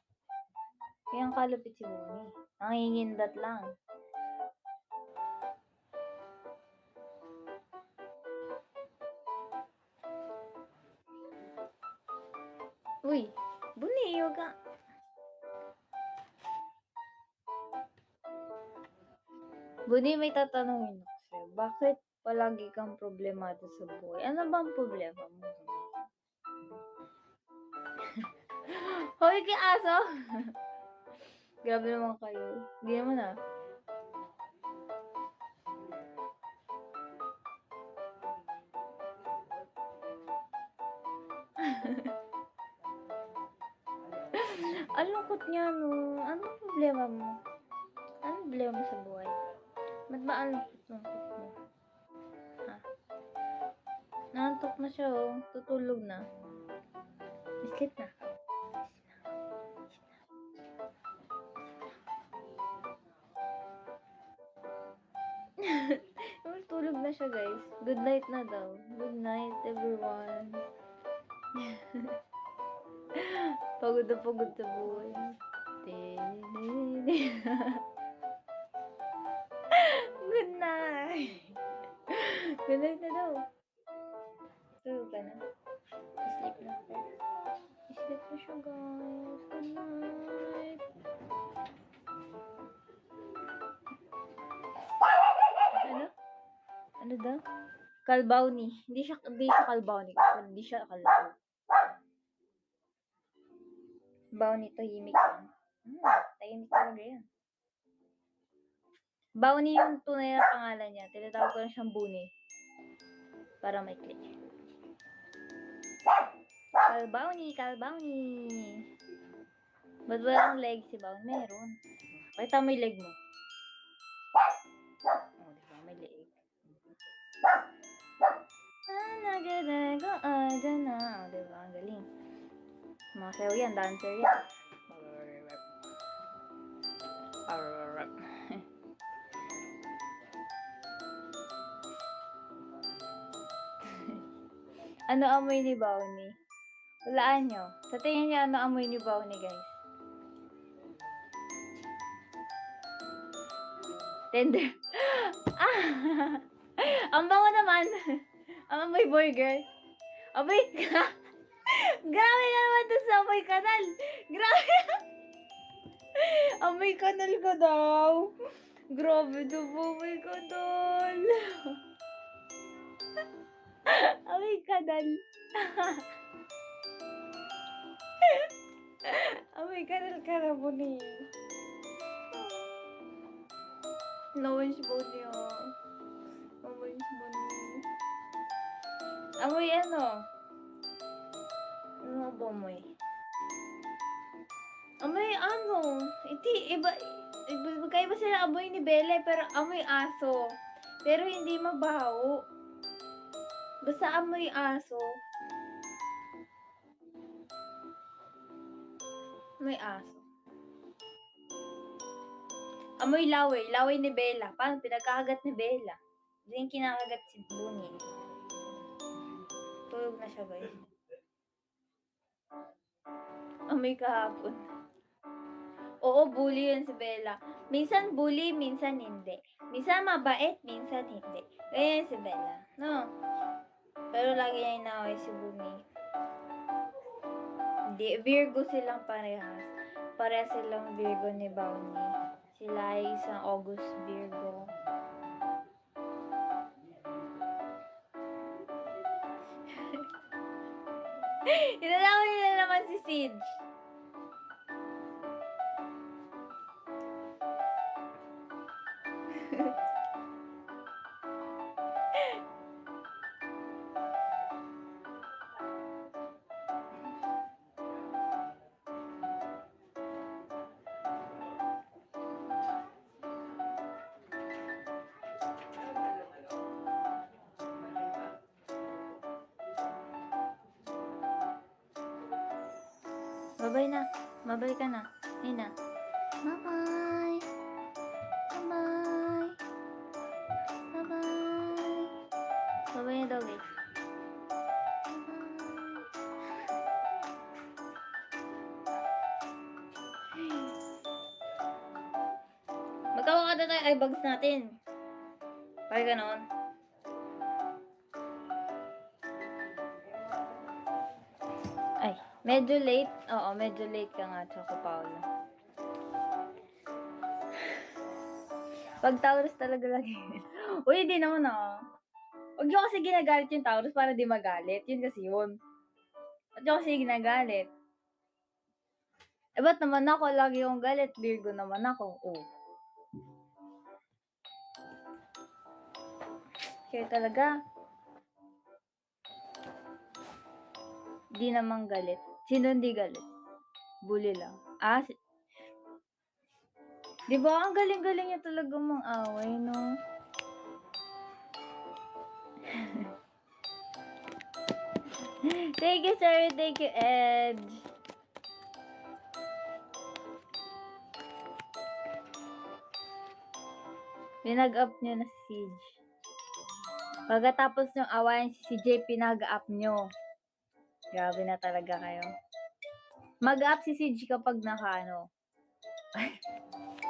Kaya ang kalupit si Buni. Nangingindat lang. Uy, Buni, yoga. Buni, may tatanungin ako sa'yo. Bakit palagi kang problemado sa buhay? Ano bang problema mo? Hoy, kay aso! Grabe naman kayo. Hindi naman ah. Ang lungkot niya, no? Anong problema mo? Anong problema mo sa buhay? Ba't ba ang lungkot mo? Ha? Naantok na siya, oh. Tutulog na. Sleep na. Tulog na siya, guys. Good night na daw. Good night, everyone. Pagod na pagod sa buhay. Good night. Good night na daw. Tulog ka na. Sleep na. Sleep na siya, guys. Good night. Ano? Ano daw? Kalbawni. Hindi siya kalbawni. Hindi siya kalbaw. Bawni, tahimik lang. Tahimik talaga yan. Bawni yung tunay na pangalan niya. Tinatawag ko lang siyang Buni. Para may click. Kalbawni, Kalbawni. Ba't walang leg si Bawni? Meron. Pakita mo yung leg mo. Oh, diba? May leg. Nagadago, dyan na. Oh, diba? Ang galing. Mga sayo yan, dancer yan. Ano amoy ni Bawni? Walaan nyo. Sa tingin niyo, ano amoy ni Bawni, guys? Tender. Ang bango naman. Ang amoy burger. Amoy ka. Grabe ka naman to sa amoy kanal. Grabe. Amoy kanal ka daw. Grabe to po, amoy kanal. Amoy kanal. Amoy kanal ka na po ni. Nawan si Bonnie, oh. Nawan si Bonnie. Amoy ano? Ano ba amoy? Amoy ano? Iba sila amoy ni Belle, pero amoy aso. Pero hindi mabaho. Basta amoy aso. Amoy aso. Amoy laway. Laway ni Bella. Paano? Pinagkakagat ni Bella. Hindi yung kinakagat si Bunny. Tulog na siya, guys. Amoy kahapon. Oo, bully yun si Bella. Minsan bully, minsan hindi. Minsan mabait, minsan hindi. Ganyan si Bella. No? Pero lagi niya inaaway si Bunny. Hindi, Virgo silang parehas. Parehas silang Virgo ni Bounty. Sila ay isang August Virgo. Inalaman niyo na naman si Sid. Babay na. Babay ka na. Ay na. Bye-bye. Bye-bye. Bye-bye. Babay na daw, guys. Magkawakata tayo ay bags natin. Pag ganon. Ay, medyo late. Oo, medyo late ka nga, Choco Paolo. Pag Taurus talaga lagi. Uy, hindi naman ah. Huwag nyo kasi ginagalit yung Taurus para di magalit. Yun kasi yun. Huwag nyo kasi ginagalit. Eh, ba't naman ako lagi yung galit? Virgo naman ako. Oh. Kaya talaga. Di naman galit. Sino hindi galit? Bully lang. Di ba ang galing-galing niya talaga mang-away, no? Thank you, sir. Thank you, Edge. Pinag-up niyo na si Siege. Pagkatapos ng awayan si CJ, pinag-up nyo. Grabe na talaga kayo. Mag-up si Siege kapag naka-ano.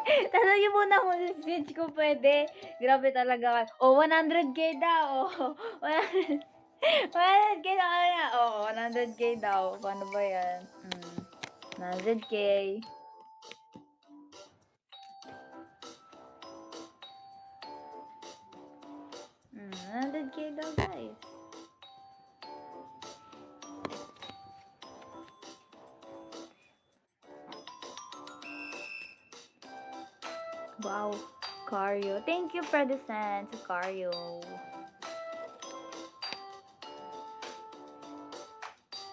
Tanong niyo muna mo si Siege kung pwede. Grabe talaga kayo. Oh, 100k daw. Oh, 100k na kaya. Oh, 100k daw. Paano ba yan? 100k. 100k daw, guys. Wow. Cario. Thank you for the sense, Cario.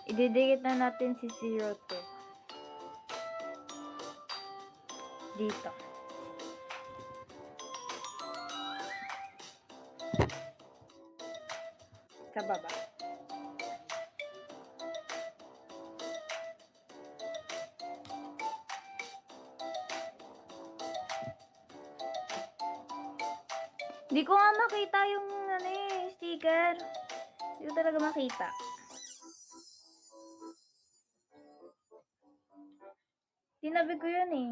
Ididikit na natin si 02. Dito. Sa baba. Di ko nga makita yung sticker. Di ko talaga makita. Tinabi ko yun eh.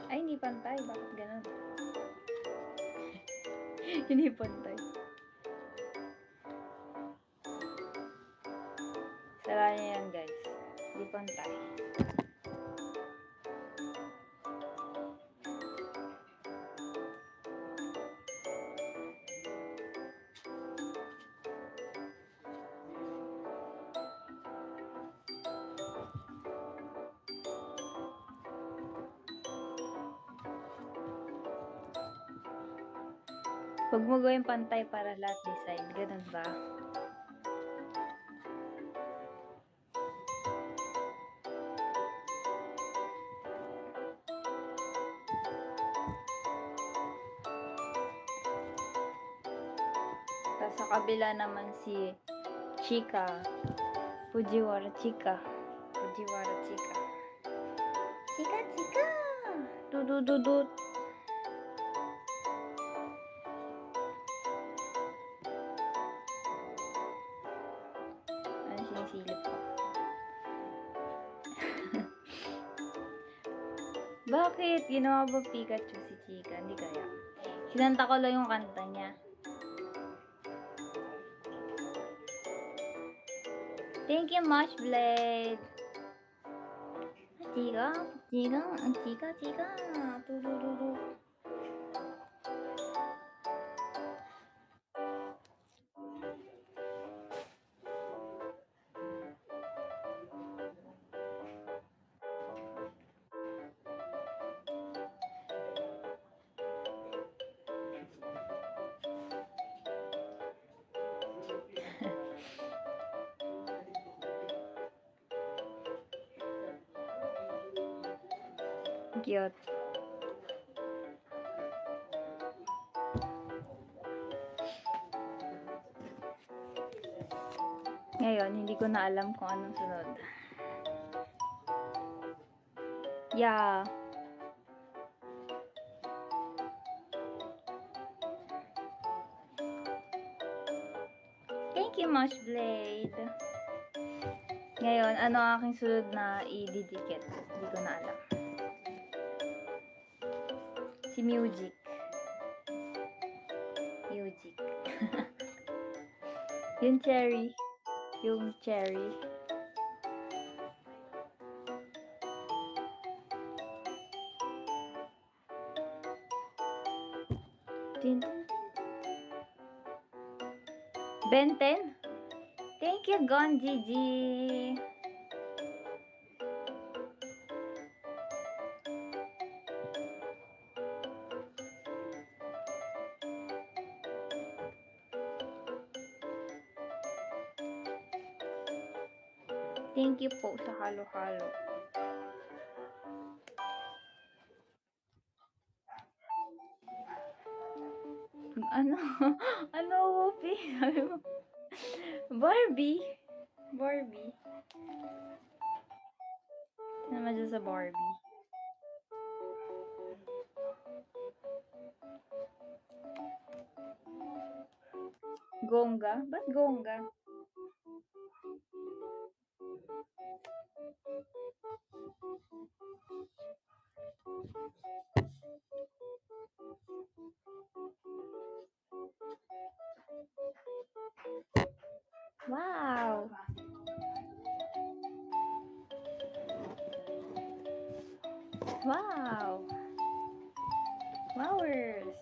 Ay, hindi pantay. Bakit ganun? Hindi pantay. Sara niya yan, guys. Hindi pantay. Huwag mo gawin pantay para lahat design. Ganun ba? Tapos sa kabila naman si Chika. Fujiwara Chika. Fujiwara Chika. Chika, Chika! Dudududut. Ano sinisilip ko? Bakit? Ginawa ba Pikachu si Chika? Hindi kaya. Sinanta ko lang yung kanta niya. Thank you, Mushblade. Chika, Chika, Chika, Chika. Tudududu. Cute. Ngayon, hindi ko na alam kung anong sunod. Yeah. Thank you, Mushblade. Ngayon, ano ang aking sunod na ididikit? Hindi ko na alam. Si Music. Music. Yung cherry. Yung cherry. Din, din, din. Ben 10? Thank you, Gon Gigi. Thank you po sa halo-halo. Ano? Ano, Whoopi? Sabi mo? Barbie? Barbie? Ano naman dyan sa Barbie? Gongga? Ba't Gongga? Wow! Wow! Flowers!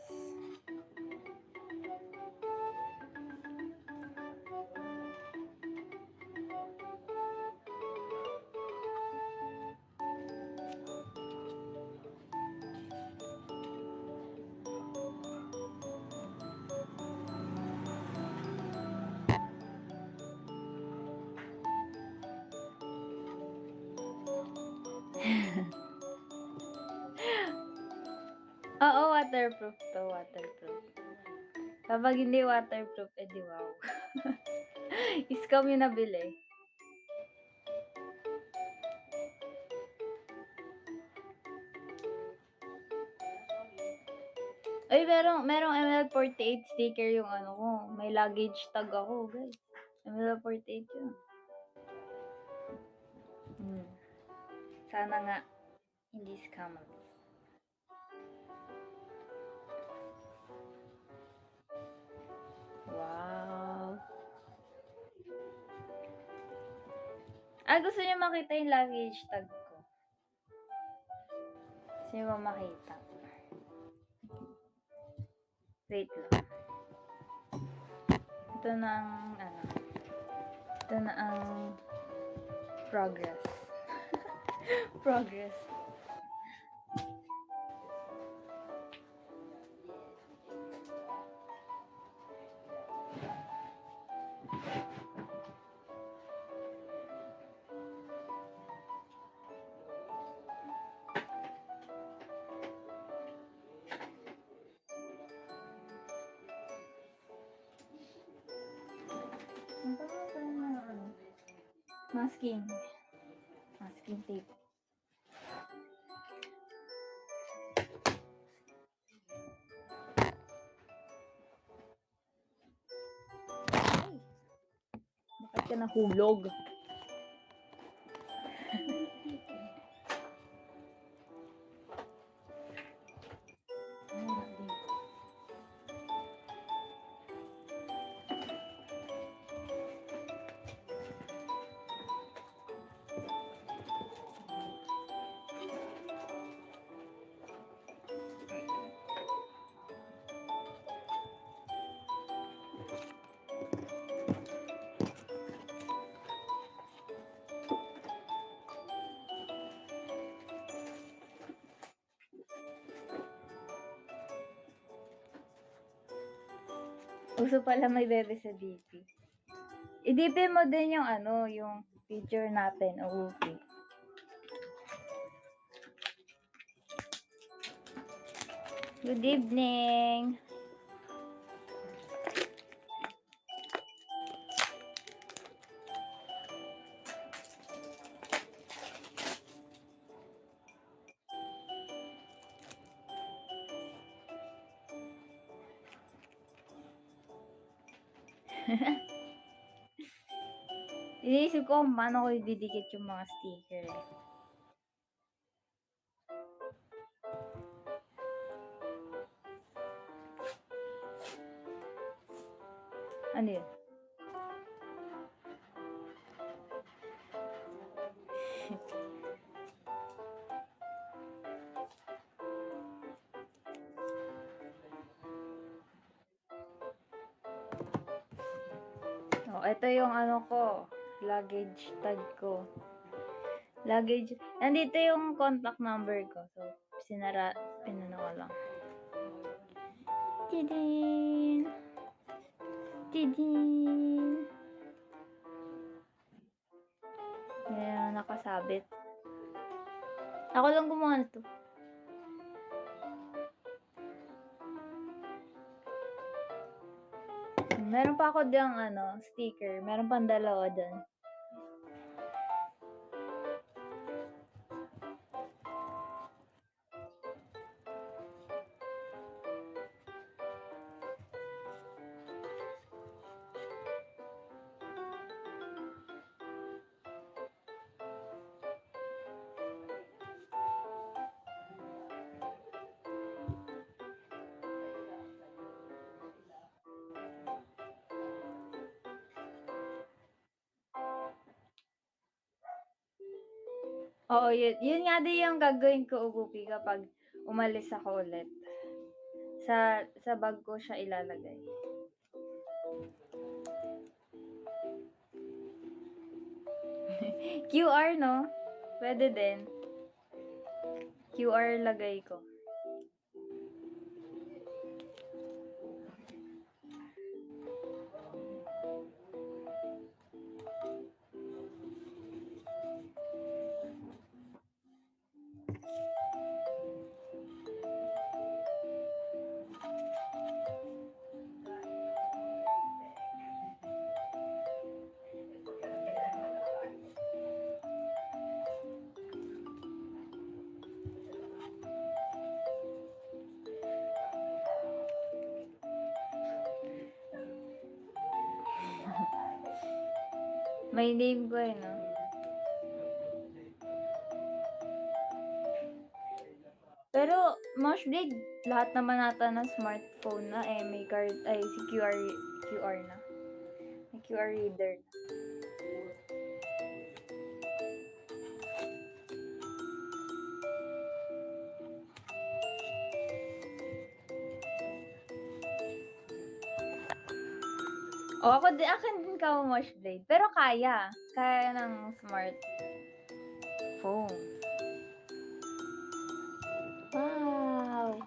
Oo, waterproof to, waterproof. Kapag hindi waterproof, edi wow. Scam yung nabili. Ay, merong ML48 sticker yung ano ko. May luggage tag ako, guys. ML48 yun. Sana nga, hindi scam. Wow. Gusto niyo makita yung luggage tag ko? Gusto niyo ba makita? Wait lang. Ito na ang, ito na ang progress. Progress. Masking. Masking tape. Ay! Bakit ka nahulog? Uso pala may bebe sa DP. I-DP mo din yung yung picture natin, okay. Good evening. Iniisip ko kung paano ko ididikit yung mga sticker. Ano yun? Ito yung ko, luggage tag ko. Luggage, nandito yung contact number ko. So, pinano ko lang. Tidin! Tidin! Ayan, nakasabit. Ako lang gumawa nito. Meron pa ako diyang sticker. Meron pang dalawa dun. Oo, yun nga din yung gagawin ko, Ugupi, kapag umalis ako ulit. Sa bag ko siya ilalagay. QR, no? Pwede din. QR lagay ko. May name ko eh, no? Pero, Moshblade, lahat naman nata ng smartphone na may card, si QR na. May QR reader na. O, akin din ka, Moshblade. Pero kaya. Kaya ng smartphone. Wow!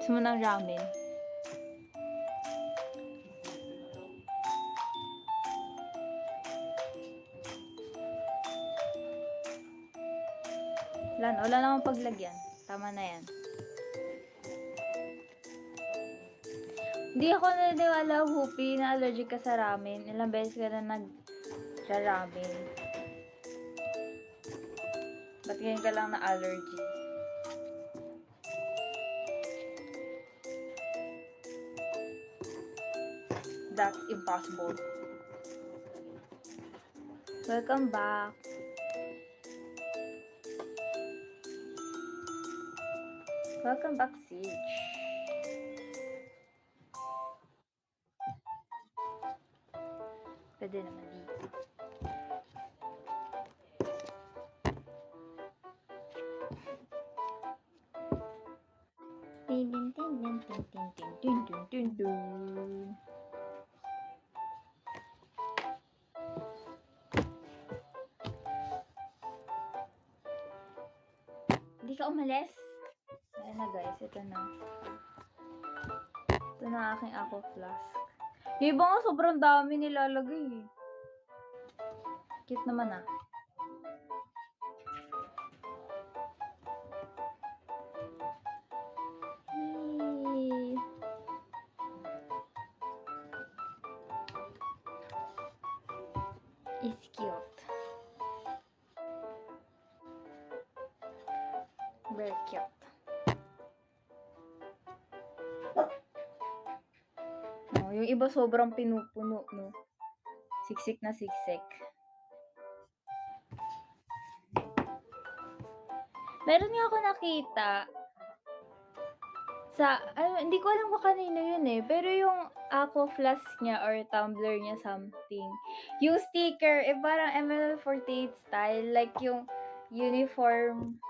Gusto mo ng ramen? Wala namang paglagyan. Tama na yan. Hindi ako naniniwala, Hoopy, na allergic ka sa ramen. Ilang beses ka na nag-ramen. Ba't ngayon ka lang na allergy? That's impossible. Welcome back. Welcome back, Siege. Pwede naman dito. Tin tin tin tin tin tin tin tin tin tin. Hindi ka umalis? Ayan na guys, ito na. Ito na aking aqua flask. Yung iba nga sobrang dami nilalagay eh. Cute naman ah. Yay! It's cute. Very cute. Oh, yung iba sobrang pinupuno, no? Siksik na siksik. Meron nga ako nakita hindi ko alam kung kanino yun eh, pero yung aqua flask niya or tumbler niya something, yung sticker, parang ML48 style, like yung uniform,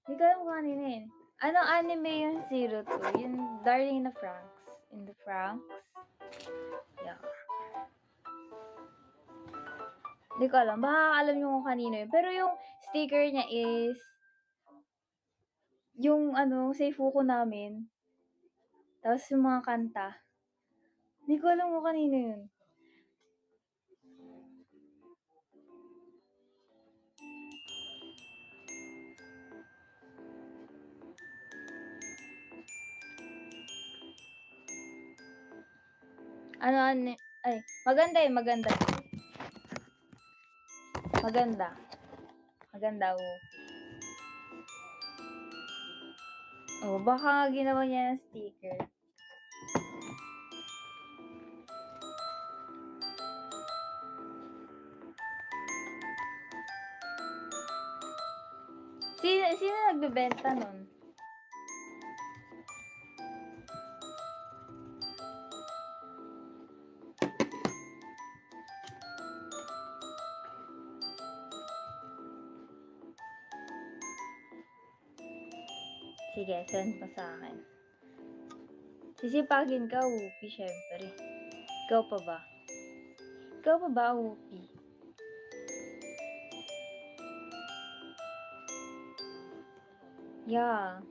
hindi ko alam kung kanino yun. Anong anime yung 02? Yung Darling in the Franxx. Yeah. Di ko alam, baka alam niyo kung kanino yun. Pero yung sticker niya is yung ano, Seifuku namin. Tapos yung mga kanta. Di ko alam kung kanino yun. Ano, ay, maganda eh, maganda. Maganda. Maganda, oh. Oh, baka ginawa niya ng sticker. Sino nagbebenta nun? Sige, send mo sa akin. Sisipagin ka, Whoopi, syempre. Ikaw pa ba? Ikaw pa ba, Whoopi? Yeah.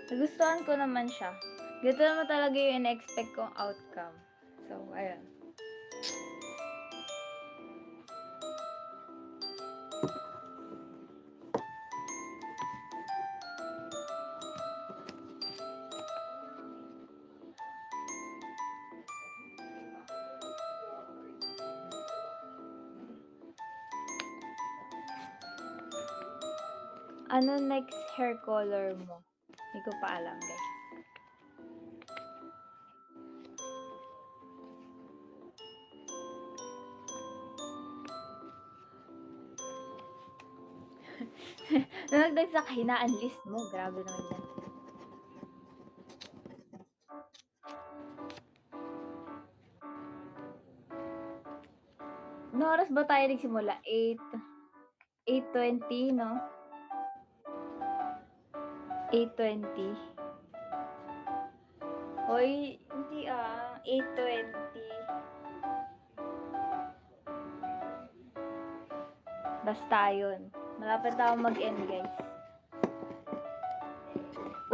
Nagustuhan ko naman siya. Ganito naman talaga yung in-expect kong outcome. So, ayun. Ano next hair color mo? Hindi ko pa alam, guys. Nagdag sa kahinaan list mo. Grabe naman yan. Ano oras ba tayo nagsimula? 8:20, no? 8:20. Hoy, hindi 8:20. Basta yun. Malapit na ako mag-end, guys.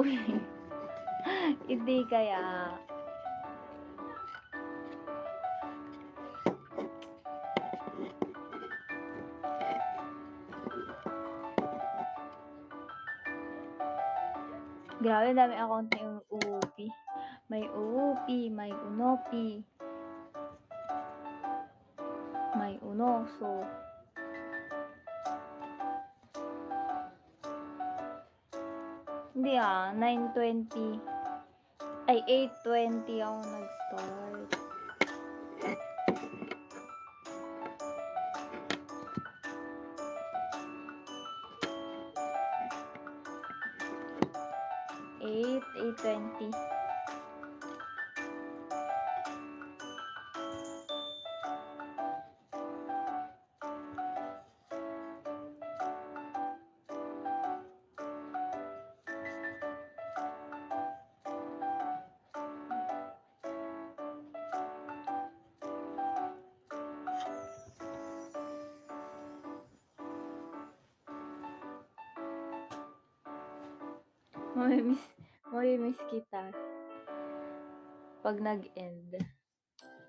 Uy. Hindi kaya. Grabe, dami account na yung uupi. May uupi, may unopi, may unoso. Hindi 9:20. Ay, 8:20 ako nag-start. Eight 8:20. Mamimiss kita pag nag-end.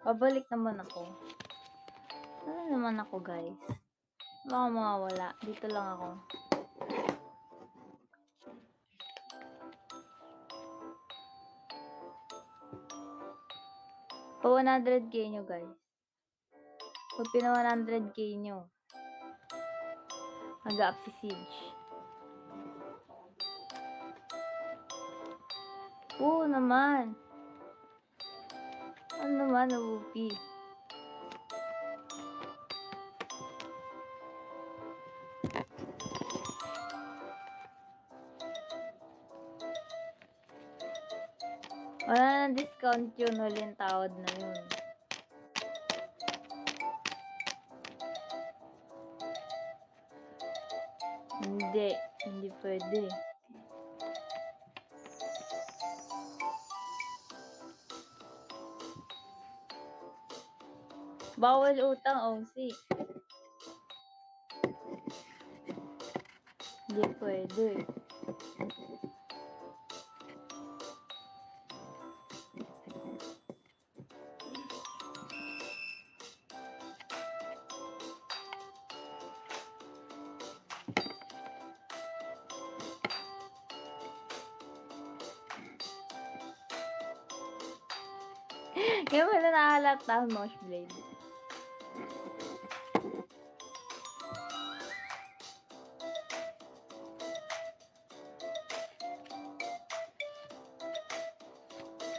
Babalik naman ako. Ano naman ako, guys? Baka mawawala. Dito lang ako. Pa 100k nyo, guys. Pag pina 100k nyo, mag-up si Siege. Oo naman. Ano naman, Whoopi? Wala nang discount yun. Huling tawad na yun. Hindi pwede. Bawal utang, OC. Hindi pwede. Kaya wala nakahalata ang mosh blade.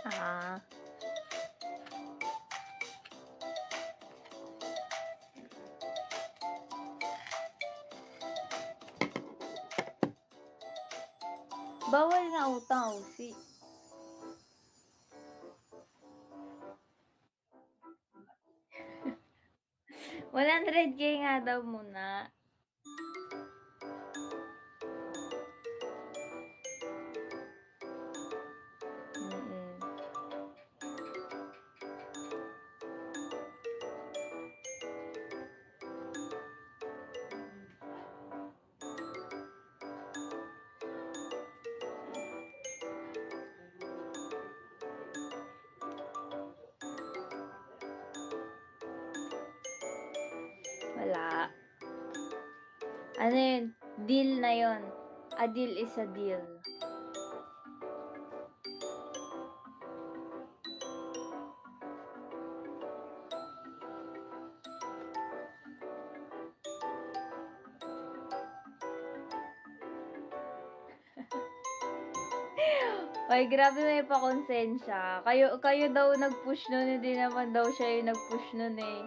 Ah. Bawal nga utang, Osi. $100K nga daw muna. Mm. Wala. Ano yun? Deal na yun. A deal is a deal. Ay, grabe may pakonsensya. Kayo daw nag-push nun, hindi naman daw siya yung nag-push nun eh.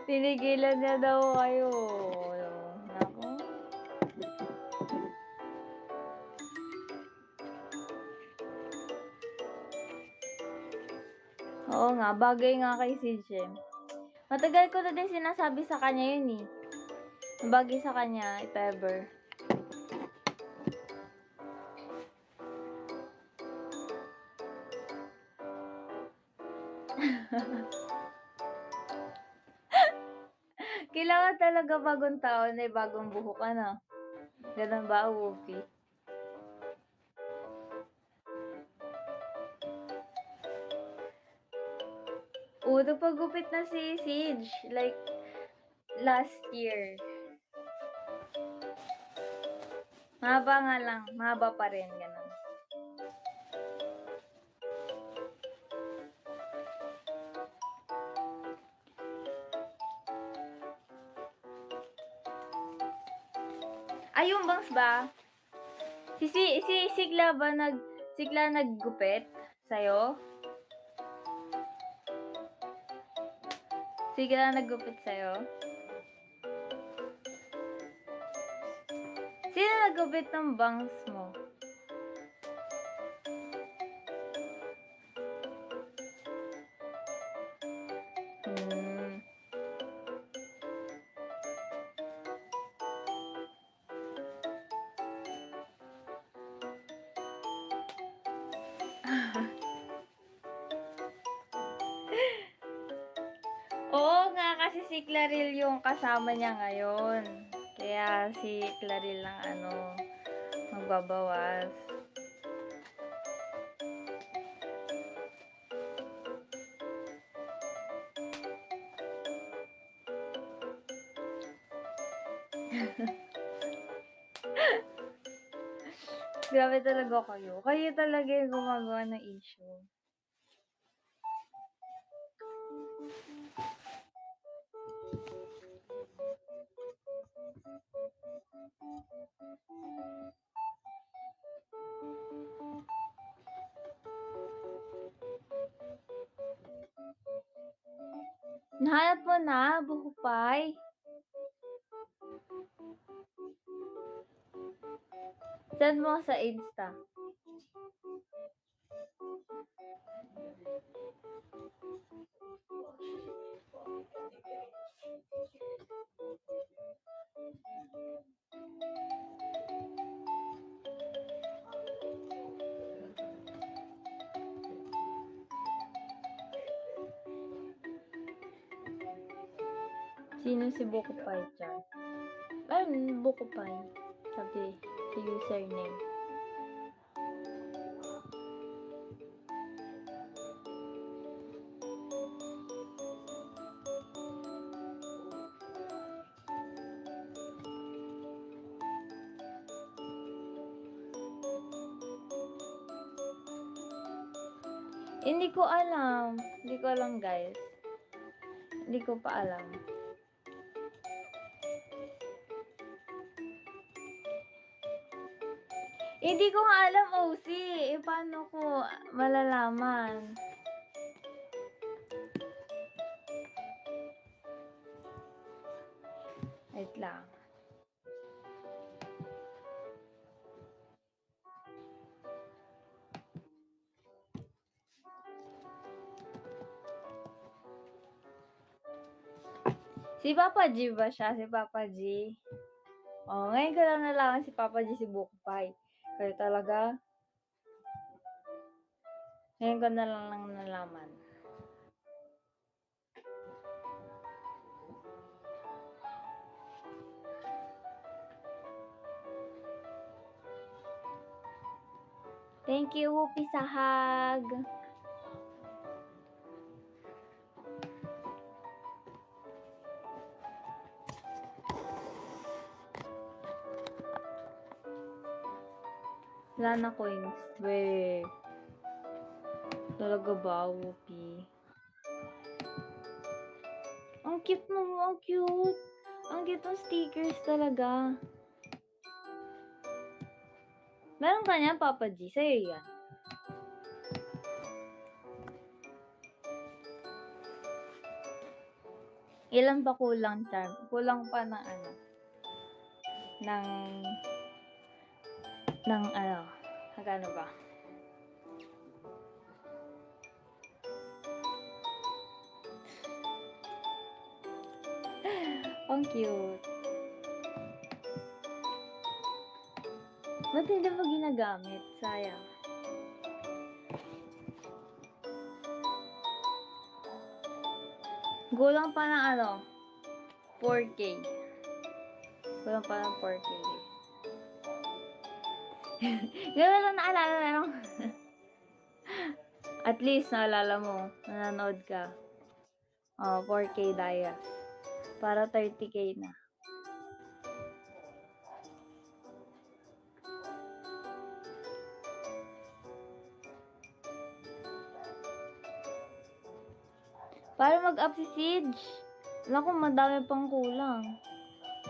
Tinigilan niya daw kayo. Naku. Oo nga, bagay nga kay si Jem. Matagal ko na din sinasabi sa kanya yun eh. Bagay sa kanya, if ever. Kailangan talaga bagong taon ay bagong buhok ano. Ganun ba, Woofy? Oo, nagpagupit na si Siege. Like, last year. Mahaba nga lang. Mahaba pa rin. Ganun. Ay, yung bangs ba? Si Sigla ba Sigla naggupit sa'yo? Sigla naggupit sa'yo? Sino naggupit ng bangs mo? Hmm. Oo nga, kasi si Claril yung kasama niya ngayon. Kaya si Claril lang magbabawas. Grabe talaga kayo. Kayo talaga yung gumagawa ng issue. Nahanap mo na, Buhupay. Send mo sa Insta. Sino si Bukupay, Char? Ayun, Bukupay. Sabi, sa username. Hindi ko alam. Hindi ko alam, guys. Hindi ko pa alam. Hindi ko nga alam, OC. Paano ko malalaman? Wait lang. Si Papa G ba siya? Si Papa G? Ngayon ko lang nalaman si Papa G si Bukupay. Kayo talaga? Ngayon ko na lang nalaman. Thank you, Whoopi Sahag. Wala na coins. Wait. Talaga ba, Whoopi? Ang cute mo, ang cute. Ang cute ng stickers talaga. Meron ka niyan, Papa G. Sa'yo yan. Ilan pa kulang, Charm? Kulang pa ng ano? Ng ano? Magkano ba? Ang cute. Ba't hindi mo ginagamit? Sayang. Kulang pa ng ano? 4K. Kulang pa ng 4K. Gano'n lang naalala na lang. At least naalala mo. Nanonood ka. 4K Daya. Para 30K na. Para mag-up si Siege. Naku, madami pang kulang.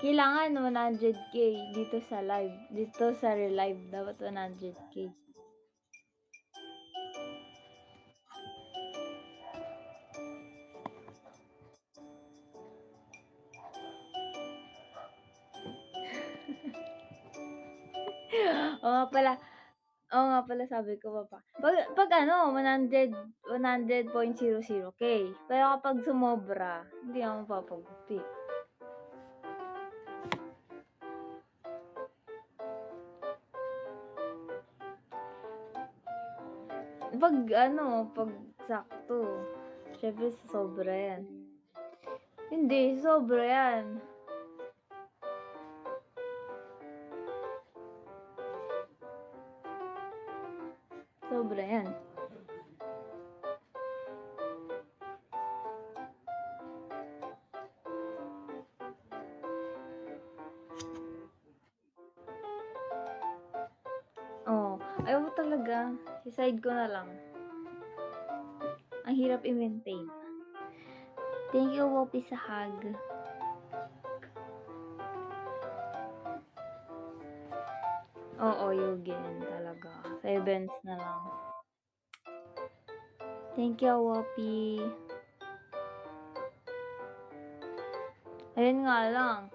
Kailangan 100K dito sa live. Dito sa relive. Dapat 100K. Oo nga pala sabi ko pa. Pag ano, 100.00K. Pero kapag sumobra, hindi ako mapapagupi. Pag sakto. Syempre sobra yan. Hindi, sobra yan. Sobra yan. Ayaw talaga. Siside ko na lang. Ang hirap i-maintain. Thank you, Whoopi Sahag. Oo, Yugin talaga. Sa events na lang. Thank you, Whoopi. Ayun nga lang.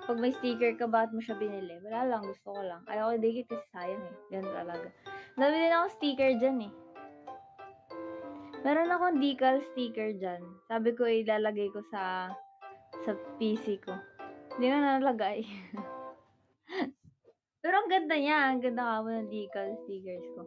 Pag may sticker ka, bakit mo siya binili? Wala lang, gusto ko lang. Ayaw ko digit kasi sayang eh. Ganun talaga. Nabili din ako sticker dyan eh. Meron akong decal sticker dyan. Sabi ko ilalagay ko sa PC ko. Hindi nga nalagay. Pero ang ganda niya. Ang ganda ka mo ng decal stickers ko.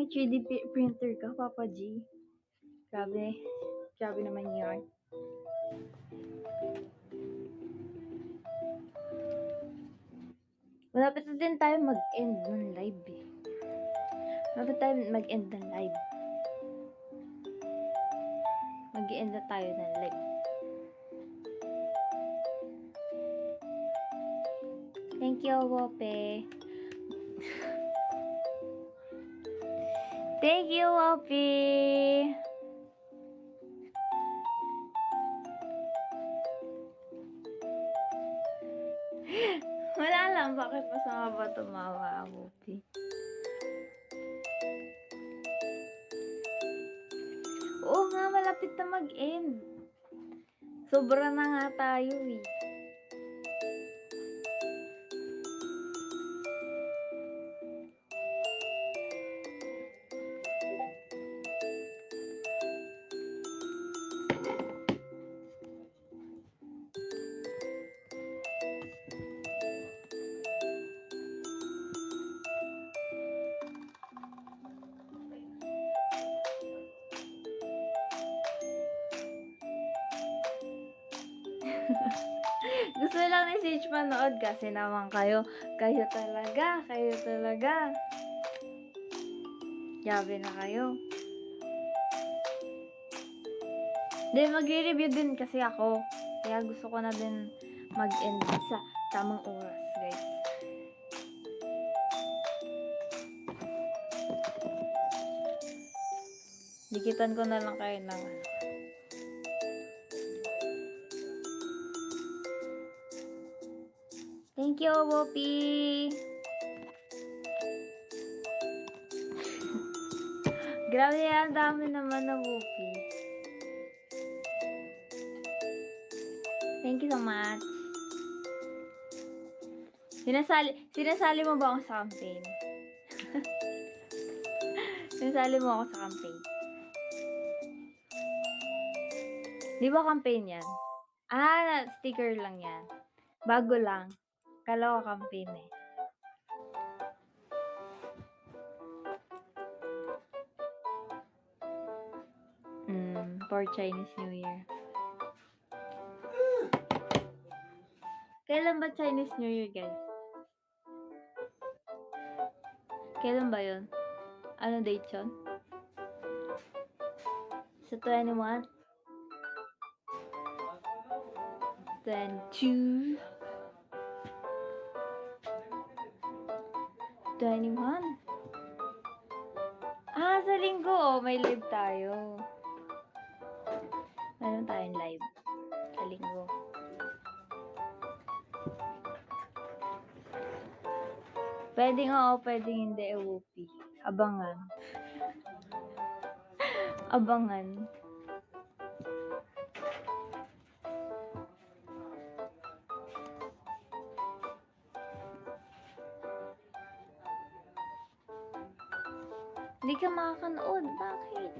3D printer ka, Papa G. Grabe. Grabe naman yun. Malapit na din tayo mag-end ng live eh. Malapit tayo mag-end ng live. Mag-end na tayo ng live. Thank you, Wope. Thank you, Wope. Wala lang, bakit masama ba tumawa, Wope? Oo nga, malapit na mag-end. Sobra na nga tayo eh. Gusto lang ni Sage manood kasi naman kayo. Kayo talaga. Grabe na kayo. Hindi, magre-review din kasi ako. Kaya gusto ko na din mag-end sa tamang oras, guys. Dikitan ko na lang kayo ng Thank you, Wopi! Grabe yan, dami naman na Wopi. Thank you so much. Sinasali mo ba ako sa campaign? Sinasali mo ako sa campaign? Di ba campaign yan? Sticker lang yan. Bago lang. Kala ko campaign eh. For Chinese New Year. Kailan ba Chinese New Year, guys? Kailan ba yun? Ano date yun? Sa 21? 22? 21? Sa linggo. May live tayo. Meron tayong live. Sa linggo. Pwede nga o pwede hindi, Wopi. Abangan. Abangan. Hindi ka makakanood. Bakit?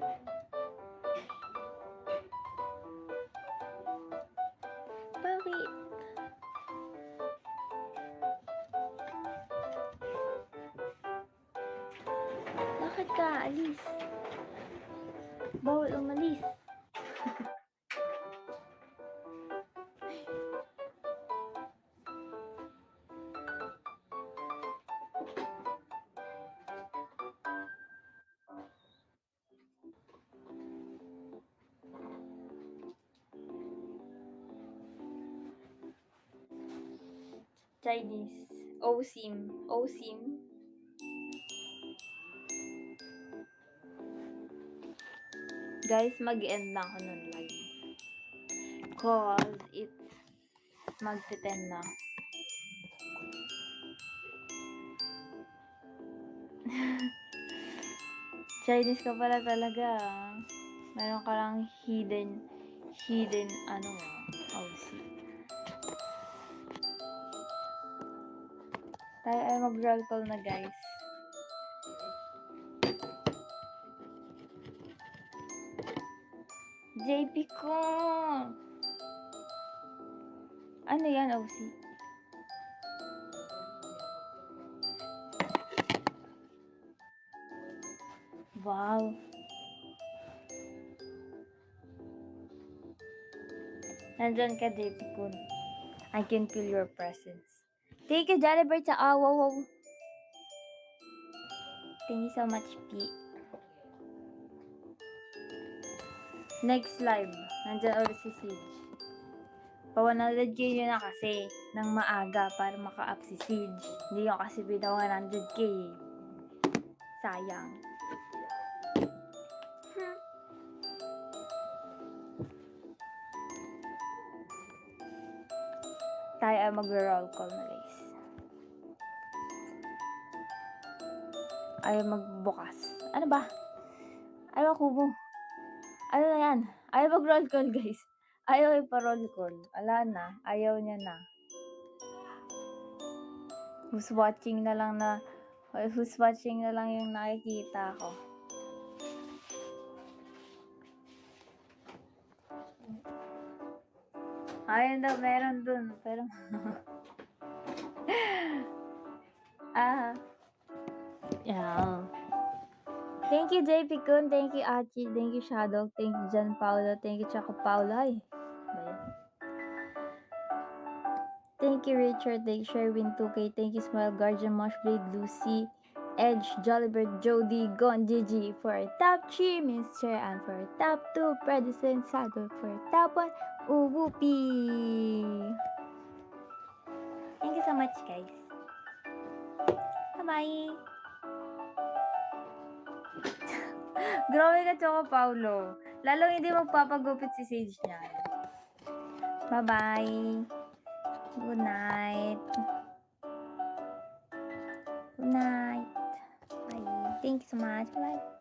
Bakit? Bakit ka alis? Bawal umalis. Chinese. OSIM. OSIM. Guys, mag-end na ako ng live. Cause it's mag-10 na. Chinese ka pala talaga. Meron ka lang hidden OC. Tayo ay mag-roll call na, guys. JP ko! Ano yan, OC? Wow. Nandyan ka, JP Kun. I can feel your presence. Thank you, Jollibird, sa wow. Thank you so much, P. Next live, nandyan ulit si Siege. Pa 100k yun na kasi ng maaga para maka-up si Siege. Hindi ko kasi bida 100k. Sayang. Tayo ay mag-roll call na guys. Ayaw magbukas. Ano ba? Ayaw kubo. Ano na yan? Ayaw mag-roll call guys. Ayaw ipa-roll call. Ala na. Ayaw niya na. Who's watching na lang yung nakikita ko. Ayun daw, meron dun. Pero, yeah. Thank you, JP Kun. Thank you, Achi. Thank you, Shadow. Thank you, John Paulo. Thank you, Chaco Paulo. Ay. Thank you, Richard. Thank you, Sherwin 2K. Thank you, Smile Guardian, Moshblade, Lucy, Edge, Jollibird, Jody, Gon, Gigi for our top 3, Mr. and for our top 2, Predicent Sado for our top 1, Uwupi. Thank you so much, guys. Bye-bye. Grabe ka, Choco Paulo. Lalong hindi magpapagupit si Sage niya. Bye-bye. Good night. Good night. Bye. Thank you so much. Bye.